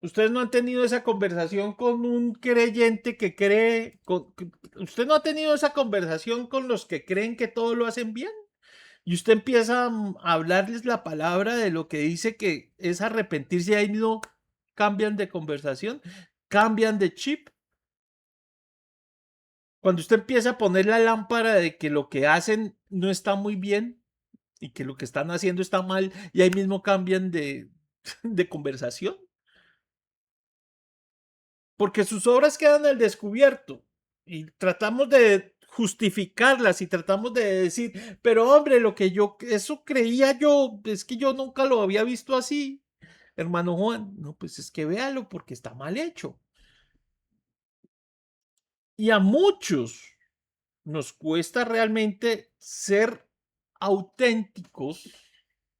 Ustedes no han tenido esa conversación con un creyente que cree, usted no ha tenido esa conversación con los que creen que todo lo hacen bien. Y usted empieza a hablarles la palabra de lo que dice que es arrepentirse y ahí no cambian de conversación, cambian de chip. Cuando usted empieza a poner la lámpara de que lo que hacen no está muy bien y que lo que están haciendo está mal y ahí mismo cambian de conversación. Porque sus obras quedan al descubierto y tratamos de justificarlas y tratamos de decir, pero hombre, lo que yo, eso creía yo, es que yo nunca lo había visto así, hermano Juan. No, pues es que véalo porque está mal hecho. Y a muchos nos cuesta realmente ser auténticos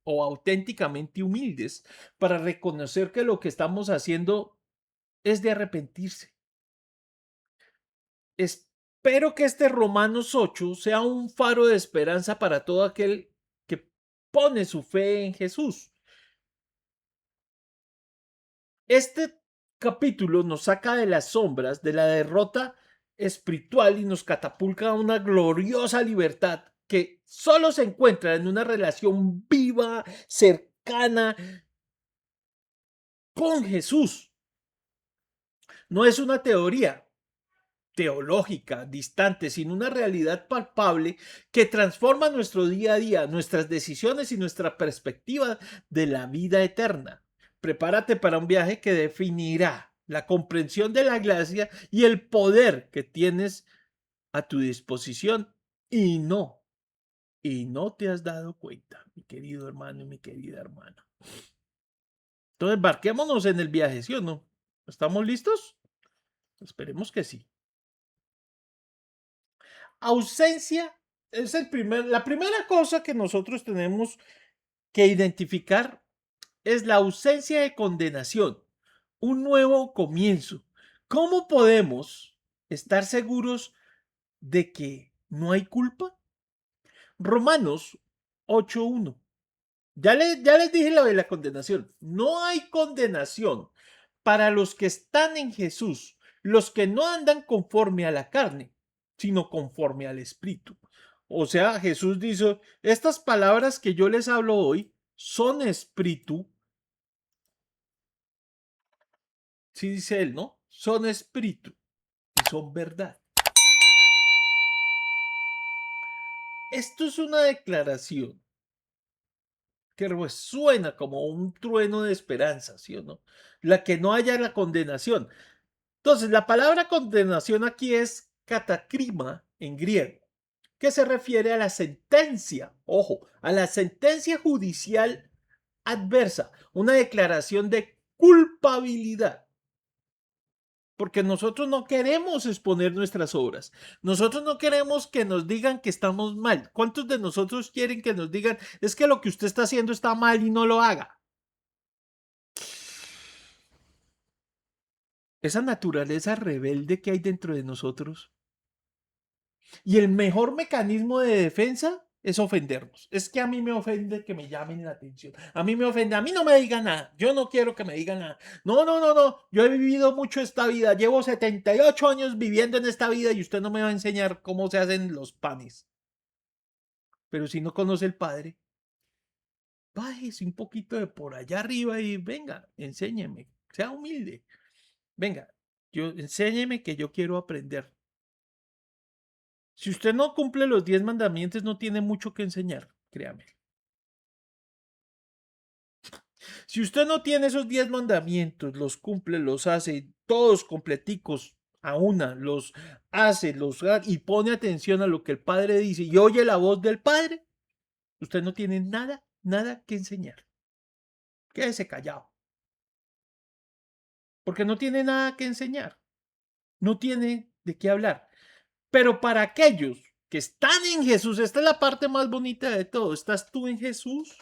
o auténticamente humildes para reconocer que lo que estamos haciendo es de arrepentirse. Espero que este Romanos 8 sea un faro de esperanza para todo aquel que pone su fe en Jesús. Este capítulo nos saca de las sombras de la derrota espiritual y nos catapulta a una gloriosa libertad que solo se encuentra en una relación viva, cercana con Jesús. No es una teoría teológica, distante, sino una realidad palpable que transforma nuestro día a día, nuestras decisiones y nuestra perspectiva de la vida eterna. Prepárate para un viaje que definirá la comprensión de la gracia y el poder que tienes a tu disposición y no te has dado cuenta, mi querido hermano y mi querida hermana. Entonces, embarquémonos en el viaje, ¿sí o no? ¿Estamos listos? Esperemos que sí. Ausencia es la primera cosa que nosotros tenemos que identificar es la ausencia de condenación, un nuevo comienzo. ¿Cómo podemos estar seguros de que no hay culpa? Romanos 8:1. Ya les dije lo de la condenación. No hay condenación para los que están en Jesús, los que no andan conforme a la carne, sino conforme al Espíritu. O sea, Jesús dice, estas palabras que yo les hablo hoy son espíritu. Sí dice él, ¿no? Son espíritu y son verdad. Esto es una declaración que resuena como un trueno de esperanza, ¿sí o no? La que no haya la condenación. Entonces, la palabra condenación aquí es katakrima en griego, que se refiere a la sentencia, ojo, a la sentencia judicial adversa, una declaración de culpabilidad. Porque nosotros no queremos exponer nuestras obras. Nosotros no queremos que nos digan que estamos mal. ¿Cuántos de nosotros quieren que nos digan, es que lo que usted está haciendo está mal y no lo haga? Esa naturaleza rebelde que hay dentro de nosotros. Y el mejor mecanismo de defensa es ofendernos. Es que a mí me ofende que me llamen la atención. A mí me ofende, a mí no me digan nada. Yo no quiero que me digan nada. No, no, no, no. Yo he vivido mucho esta vida. Llevo 78 años viviendo en esta vida y usted no me va a enseñar cómo se hacen los panes. Pero si no conoce el Padre, bájese un poquito de por allá arriba y venga, enséñeme. Sea humilde. Venga, enséñeme que yo quiero aprender. Si usted no cumple los 10 mandamientos, no tiene mucho que enseñar, créame. Si usted no tiene esos 10 mandamientos, los cumple, los hace todos completicos a una, los hace, y pone atención a lo que el Padre dice y oye la voz del Padre, usted no tiene nada, nada que enseñar. Quédese callado, porque no tiene nada que enseñar, no tiene de qué hablar. Pero para aquellos que están en Jesús, esta es la parte más bonita de todo. ¿Estás tú en Jesús?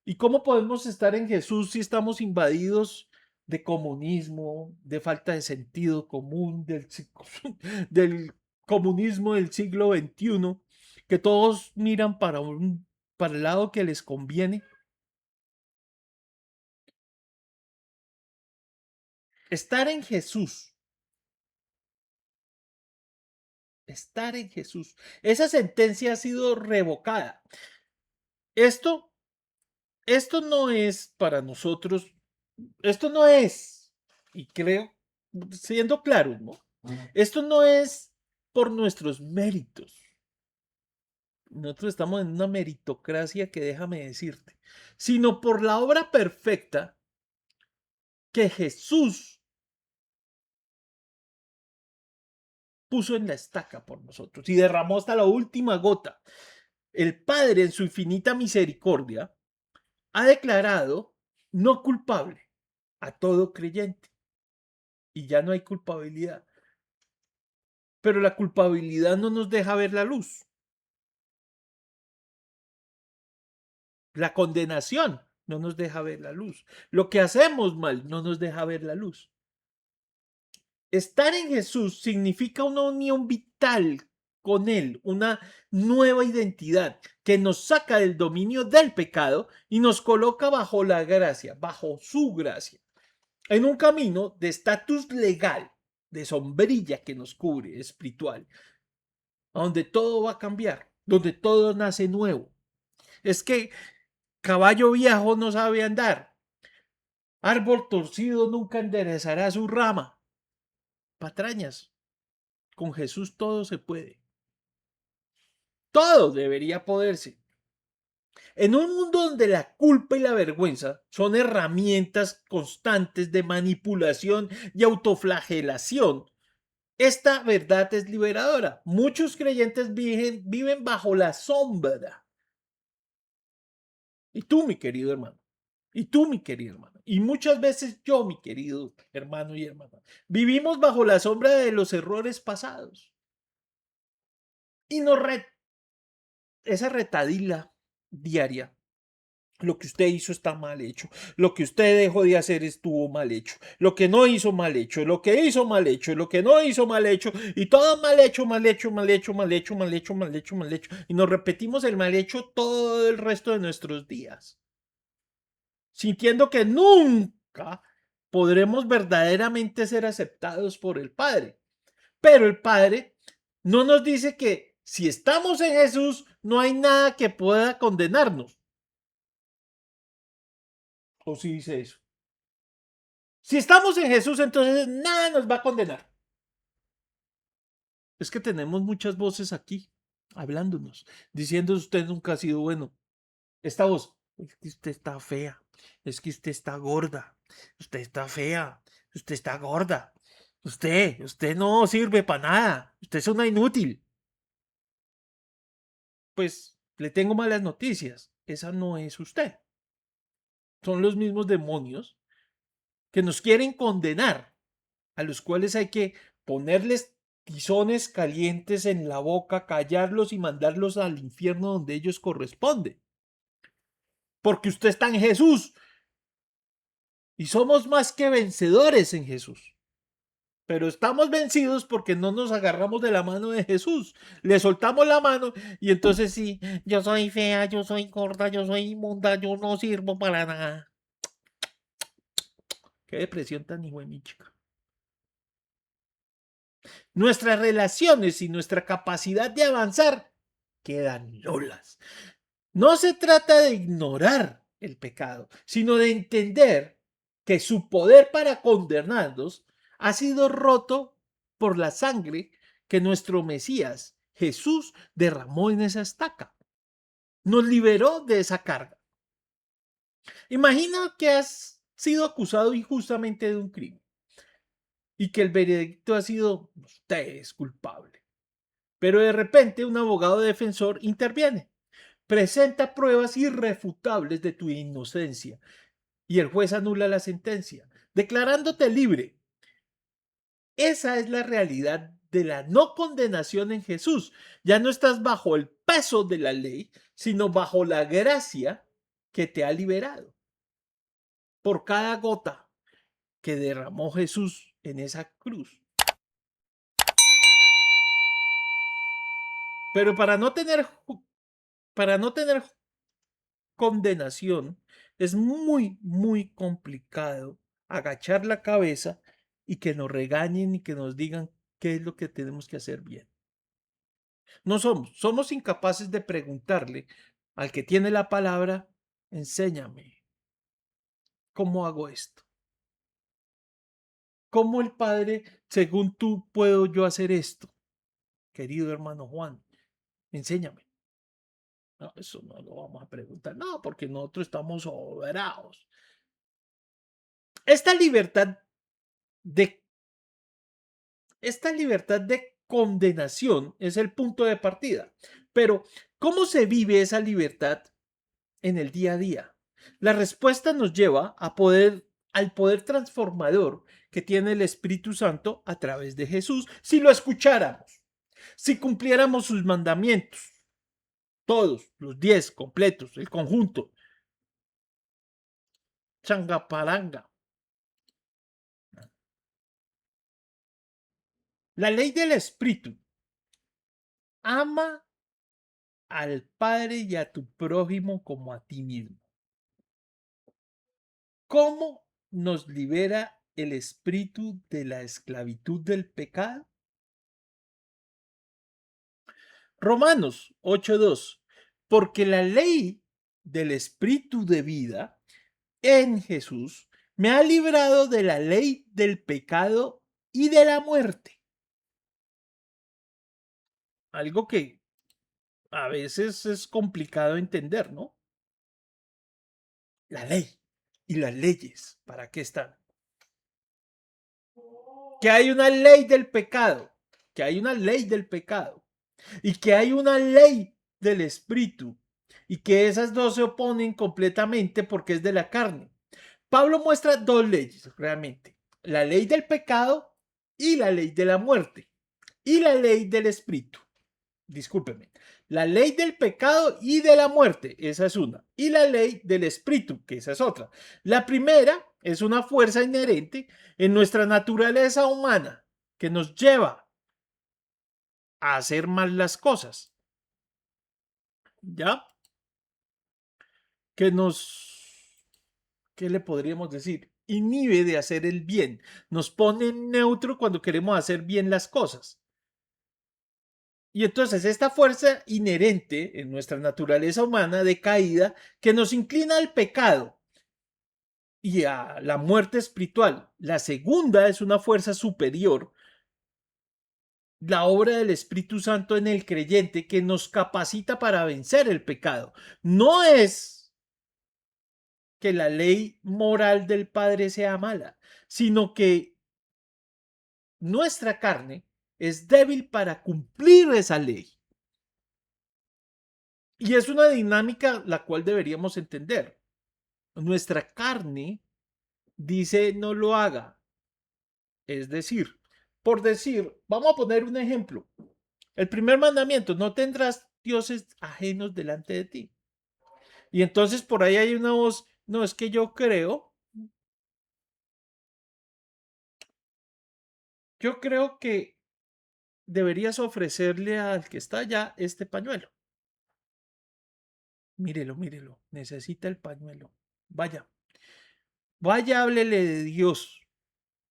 ¿Y cómo podemos estar en Jesús si estamos invadidos de comunismo, de falta de sentido común, del comunismo del siglo XXI, que todos miran para el lado que les conviene? Estar en Jesús, estar en Jesús. Esa sentencia ha sido revocada. Esto, esto no es para nosotros, esto no es, y creo, siendo claros, ¿no? Esto no es por nuestros méritos. Nosotros estamos en una meritocracia que déjame decirte, sino por la obra perfecta que Jesús puso en la estaca por nosotros y derramó hasta la última gota. El Padre, en su infinita misericordia, ha declarado no culpable a todo creyente y ya no hay culpabilidad. Pero la culpabilidad no nos deja ver la luz. La condenación no nos deja ver la luz. Lo que hacemos mal no nos deja ver la luz. Estar en Jesús significa una unión vital con Él, una nueva identidad que nos saca del dominio del pecado y nos coloca bajo la gracia, bajo su gracia, en un camino de estatus legal, de sombrilla que nos cubre, espiritual, donde todo va a cambiar, donde todo nace nuevo. Es que caballo viejo no sabe andar, árbol torcido nunca enderezará su rama. Patrañas, con Jesús todo se puede. Todo debería poderse. En un mundo donde la culpa y la vergüenza son herramientas constantes de manipulación y autoflagelación, esta verdad es liberadora. Muchos creyentes viven bajo la sombra. Y tú, mi querido hermano, y tú, mi querido hermano, y muchas veces yo, mi querido hermano y hermana, vivimos bajo la sombra de los errores pasados. Y esa retadila diaria, lo que usted hizo está mal hecho, lo que usted dejó de hacer estuvo mal hecho, lo que no hizo mal hecho, lo que hizo mal hecho, lo que no hizo mal hecho, y todo mal hecho, mal hecho, mal hecho, mal hecho, mal hecho, mal hecho, mal hecho, y nos repetimos el mal hecho todo el resto de nuestros días, sintiendo que nunca podremos verdaderamente ser aceptados por el Padre. Pero el Padre no nos dice que si estamos en Jesús no hay nada que pueda condenarnos. ¿O si dice eso? Si estamos en Jesús, entonces nada nos va a condenar. Es que tenemos muchas voces aquí hablándonos, diciendo usted nunca ha sido bueno. Esta voz, es que usted está fea, es que usted está gorda, usted está fea, usted está gorda, usted no sirve para nada, usted es una inútil. Pues le tengo malas noticias, esa no es usted. Son los mismos demonios que nos quieren condenar, a los cuales hay que ponerles tizones calientes en la boca, callarlos y mandarlos al infierno donde ellos corresponden. Porque usted está en Jesús y somos más que vencedores en Jesús. Pero estamos vencidos porque no nos agarramos de la mano de Jesús. Le soltamos la mano y entonces sí, yo soy fea, yo soy gorda, yo soy inmunda, yo no sirvo para nada. Qué depresión tan hijo de mi chica. Nuestras relaciones y nuestra capacidad de avanzar quedan nulas. No se trata de ignorar el pecado, sino de entender que su poder para condenarnos ha sido roto por la sangre que nuestro Mesías, Jesús, derramó en esa estaca. Nos liberó de esa carga. Imagina que has sido acusado injustamente de un crimen. y que el veredicto ha sido usted es culpable. Pero de repente un abogado defensor interviene, presenta pruebas irrefutables de tu inocencia y el juez anula la sentencia, declarándote libre. Esa es la realidad de la no condenación en Jesús. Ya no estás bajo el peso de la ley, sino bajo la gracia que te ha liberado. Por cada gota que derramó Jesús en esa cruz. Pero para no tener condenación, es muy, muy complicado agachar la cabeza y que nos regañen y que nos digan qué es lo que tenemos que hacer bien. No somos incapaces de preguntarle al que tiene la palabra, enséñame, ¿cómo hago esto? ¿Cómo el Padre, según tú, puedo yo hacer esto? Querido hermano Juan, enséñame. No, eso no lo vamos a preguntar, no, porque nosotros estamos sobrados. Esta libertad de, esta libertad de condenación es el punto de partida. Pero, ¿cómo se vive esa libertad en el día a día? La respuesta nos lleva al poder transformador que tiene el Espíritu Santo a través de Jesús, si lo escucháramos, si cumpliéramos sus mandamientos, todos, los 10 completos, el conjunto, changapalanga. La ley del Espíritu: ama al Padre y a tu prójimo como a ti mismo. ¿Cómo nos libera el espíritu de la esclavitud del pecado? Romanos 8:2. Porque la ley del espíritu de vida en Jesús me ha librado de la ley del pecado y de la muerte. Algo que a veces es complicado entender, ¿no? La ley y las leyes, ¿para qué están? Que hay una ley del pecado, que hay una ley del pecado y que hay una ley del espíritu y que esas dos se oponen completamente porque es de la carne. Pablo muestra dos leyes realmente: la ley del pecado y la ley de la muerte, y la ley del espíritu. Discúlpeme. La ley del pecado y de la muerte, esa es una. Y la ley del espíritu, que esa es otra. La primera es una fuerza inherente en nuestra naturaleza humana que nos lleva a hacer mal las cosas. ¿Ya? Que ¿qué le podríamos decir? Inhibe de hacer el bien. Nos pone en neutro cuando queremos hacer bien las cosas. Y entonces esta fuerza inherente en nuestra naturaleza humana de caída que nos inclina al pecado y a la muerte espiritual. La segunda es una fuerza superior, la obra del Espíritu Santo en el creyente que nos capacita para vencer el pecado. No es que la ley moral del Padre sea mala, sino que nuestra carne es débil para cumplir esa ley. Y es una dinámica la cual deberíamos entender. Nuestra carne dice no lo haga. Es decir, por decir, vamos a poner un ejemplo. El primer mandamiento: no tendrás dioses ajenos delante de ti. Y entonces por ahí hay una voz: no, es que yo creo que deberías ofrecerle al que está allá este pañuelo. Mírelo, mírelo, necesita el pañuelo. Vaya, vaya, háblele de Dios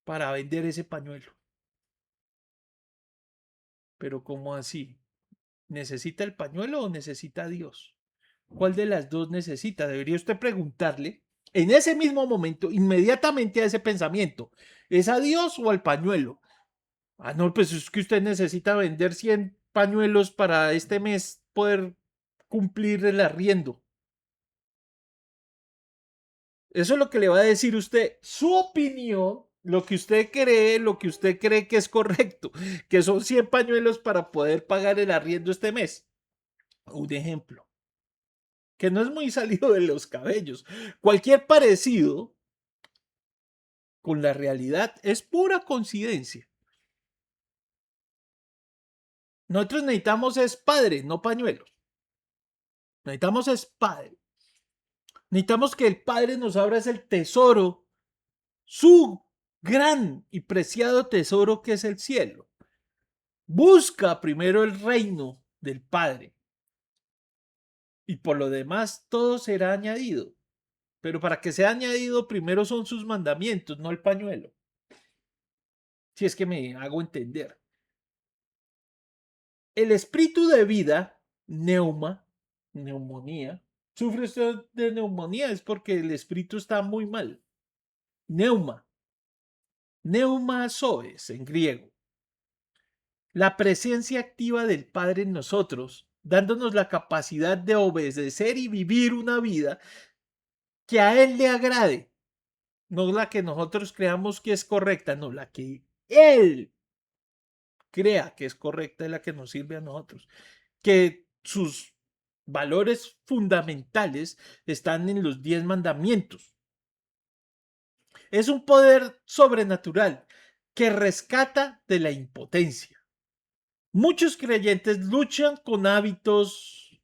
para vender ese pañuelo. Pero ¿cómo así? ¿Necesita el pañuelo o necesita a Dios? ¿Cuál de las dos necesita? Debería usted preguntarle en ese mismo momento, inmediatamente a ese pensamiento: ¿es a Dios o al pañuelo? Ah, no, pues es que usted necesita vender 100 pañuelos para este mes poder cumplir el arriendo. Eso es lo que le va a decir usted. Su opinión lo que usted cree que es correcto, que son 100 pañuelos para poder pagar el arriendo este mes. Un ejemplo, que no es muy salido de los cabellos. Cualquier parecido con la realidad es pura coincidencia. Nosotros necesitamos es padre, no pañuelos. Necesitamos es padre. Necesitamos que el padre nos abra ese tesoro, su gran y preciado tesoro que es el cielo. Busca primero el reino del Padre y por lo demás todo será añadido. Pero para que sea añadido primero son sus mandamientos, no el pañuelo. Si es que me hago entender. El espíritu de vida, neumonía, sufre usted de neumonía es porque el espíritu está muy mal. Neuma soes en griego. La presencia activa del Padre en nosotros, dándonos la capacidad de obedecer y vivir una vida que a Él le agrade. No la que nosotros creamos que es correcta, no, la que Él crea que es correcta es la que nos sirve a nosotros. Que sus valores fundamentales están en los 10 mandamientos. Es un poder sobrenatural que rescata de la impotencia. Muchos creyentes luchan con hábitos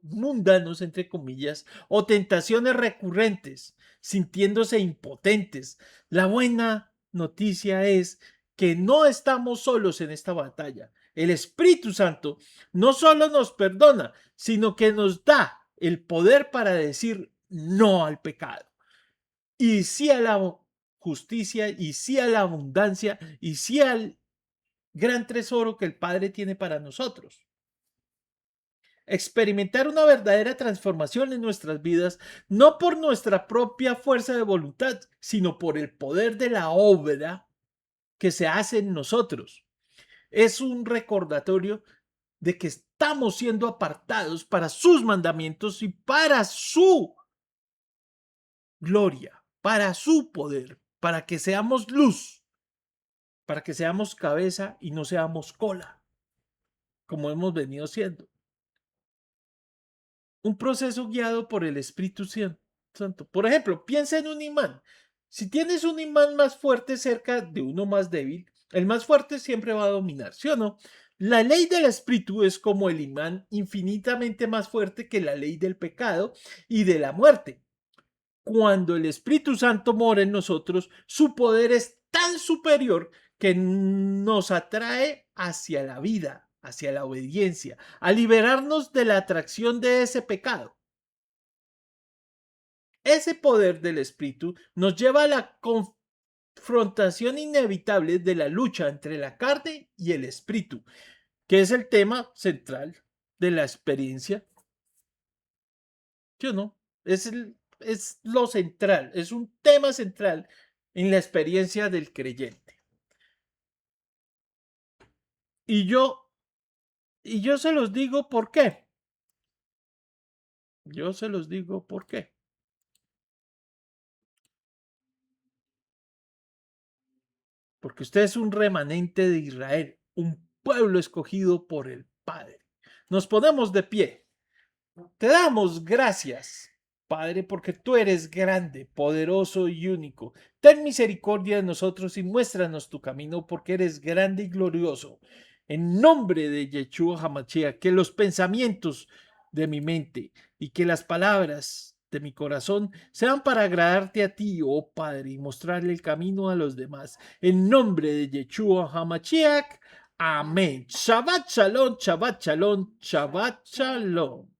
mundanos, entre comillas, o tentaciones recurrentes, sintiéndose impotentes. La buena noticia es que no estamos solos en esta batalla. El Espíritu Santo no solo nos perdona, sino que nos da el poder para decir no al pecado y sí a la justicia y sí a la abundancia y sí al gran tesoro que el Padre tiene para nosotros. Experimentar una verdadera transformación en nuestras vidas, no por nuestra propia fuerza de voluntad, sino por el poder de la obra que se hace en nosotros. Es un recordatorio de que estamos siendo apartados para sus mandamientos y para su gloria, para su poder, para que seamos luz, para que seamos cabeza y no seamos cola, como hemos venido siendo. Un proceso guiado por el Espíritu Santo. Por ejemplo, piensa en un imán. Si tienes un imán más fuerte cerca de uno más débil, el más fuerte siempre va a dominar, ¿sí o no? La ley del Espíritu es como el imán infinitamente más fuerte que la ley del pecado y de la muerte. Cuando el Espíritu Santo mora en nosotros, su poder es tan superior que nos atrae hacia la vida, hacia la obediencia, a liberarnos de la atracción de ese pecado. Ese poder del Espíritu nos lleva a la confrontación inevitable de la lucha entre la carne y el Espíritu, que es el tema central de la experiencia. ¿Sí o no? Es lo central, es un tema central en la experiencia del creyente. Y yo, y yo se los digo por qué. Yo se los digo por qué. Porque usted es un remanente de Israel, un pueblo escogido por el Padre. Nos ponemos de pie. Te damos gracias, Padre, porque tú eres grande, poderoso y único. Ten misericordia de nosotros y muéstranos tu camino, porque eres grande y glorioso. En nombre de Yeshua HaMashiach, que los pensamientos de mi mente y que las palabras de mi corazón sean para agradarte a ti, oh Padre, y mostrarle el camino a los demás. En nombre de Yeshua HaMashiach, amén. Shabbat shalom, Shabbat shalom, Shabbat shalom.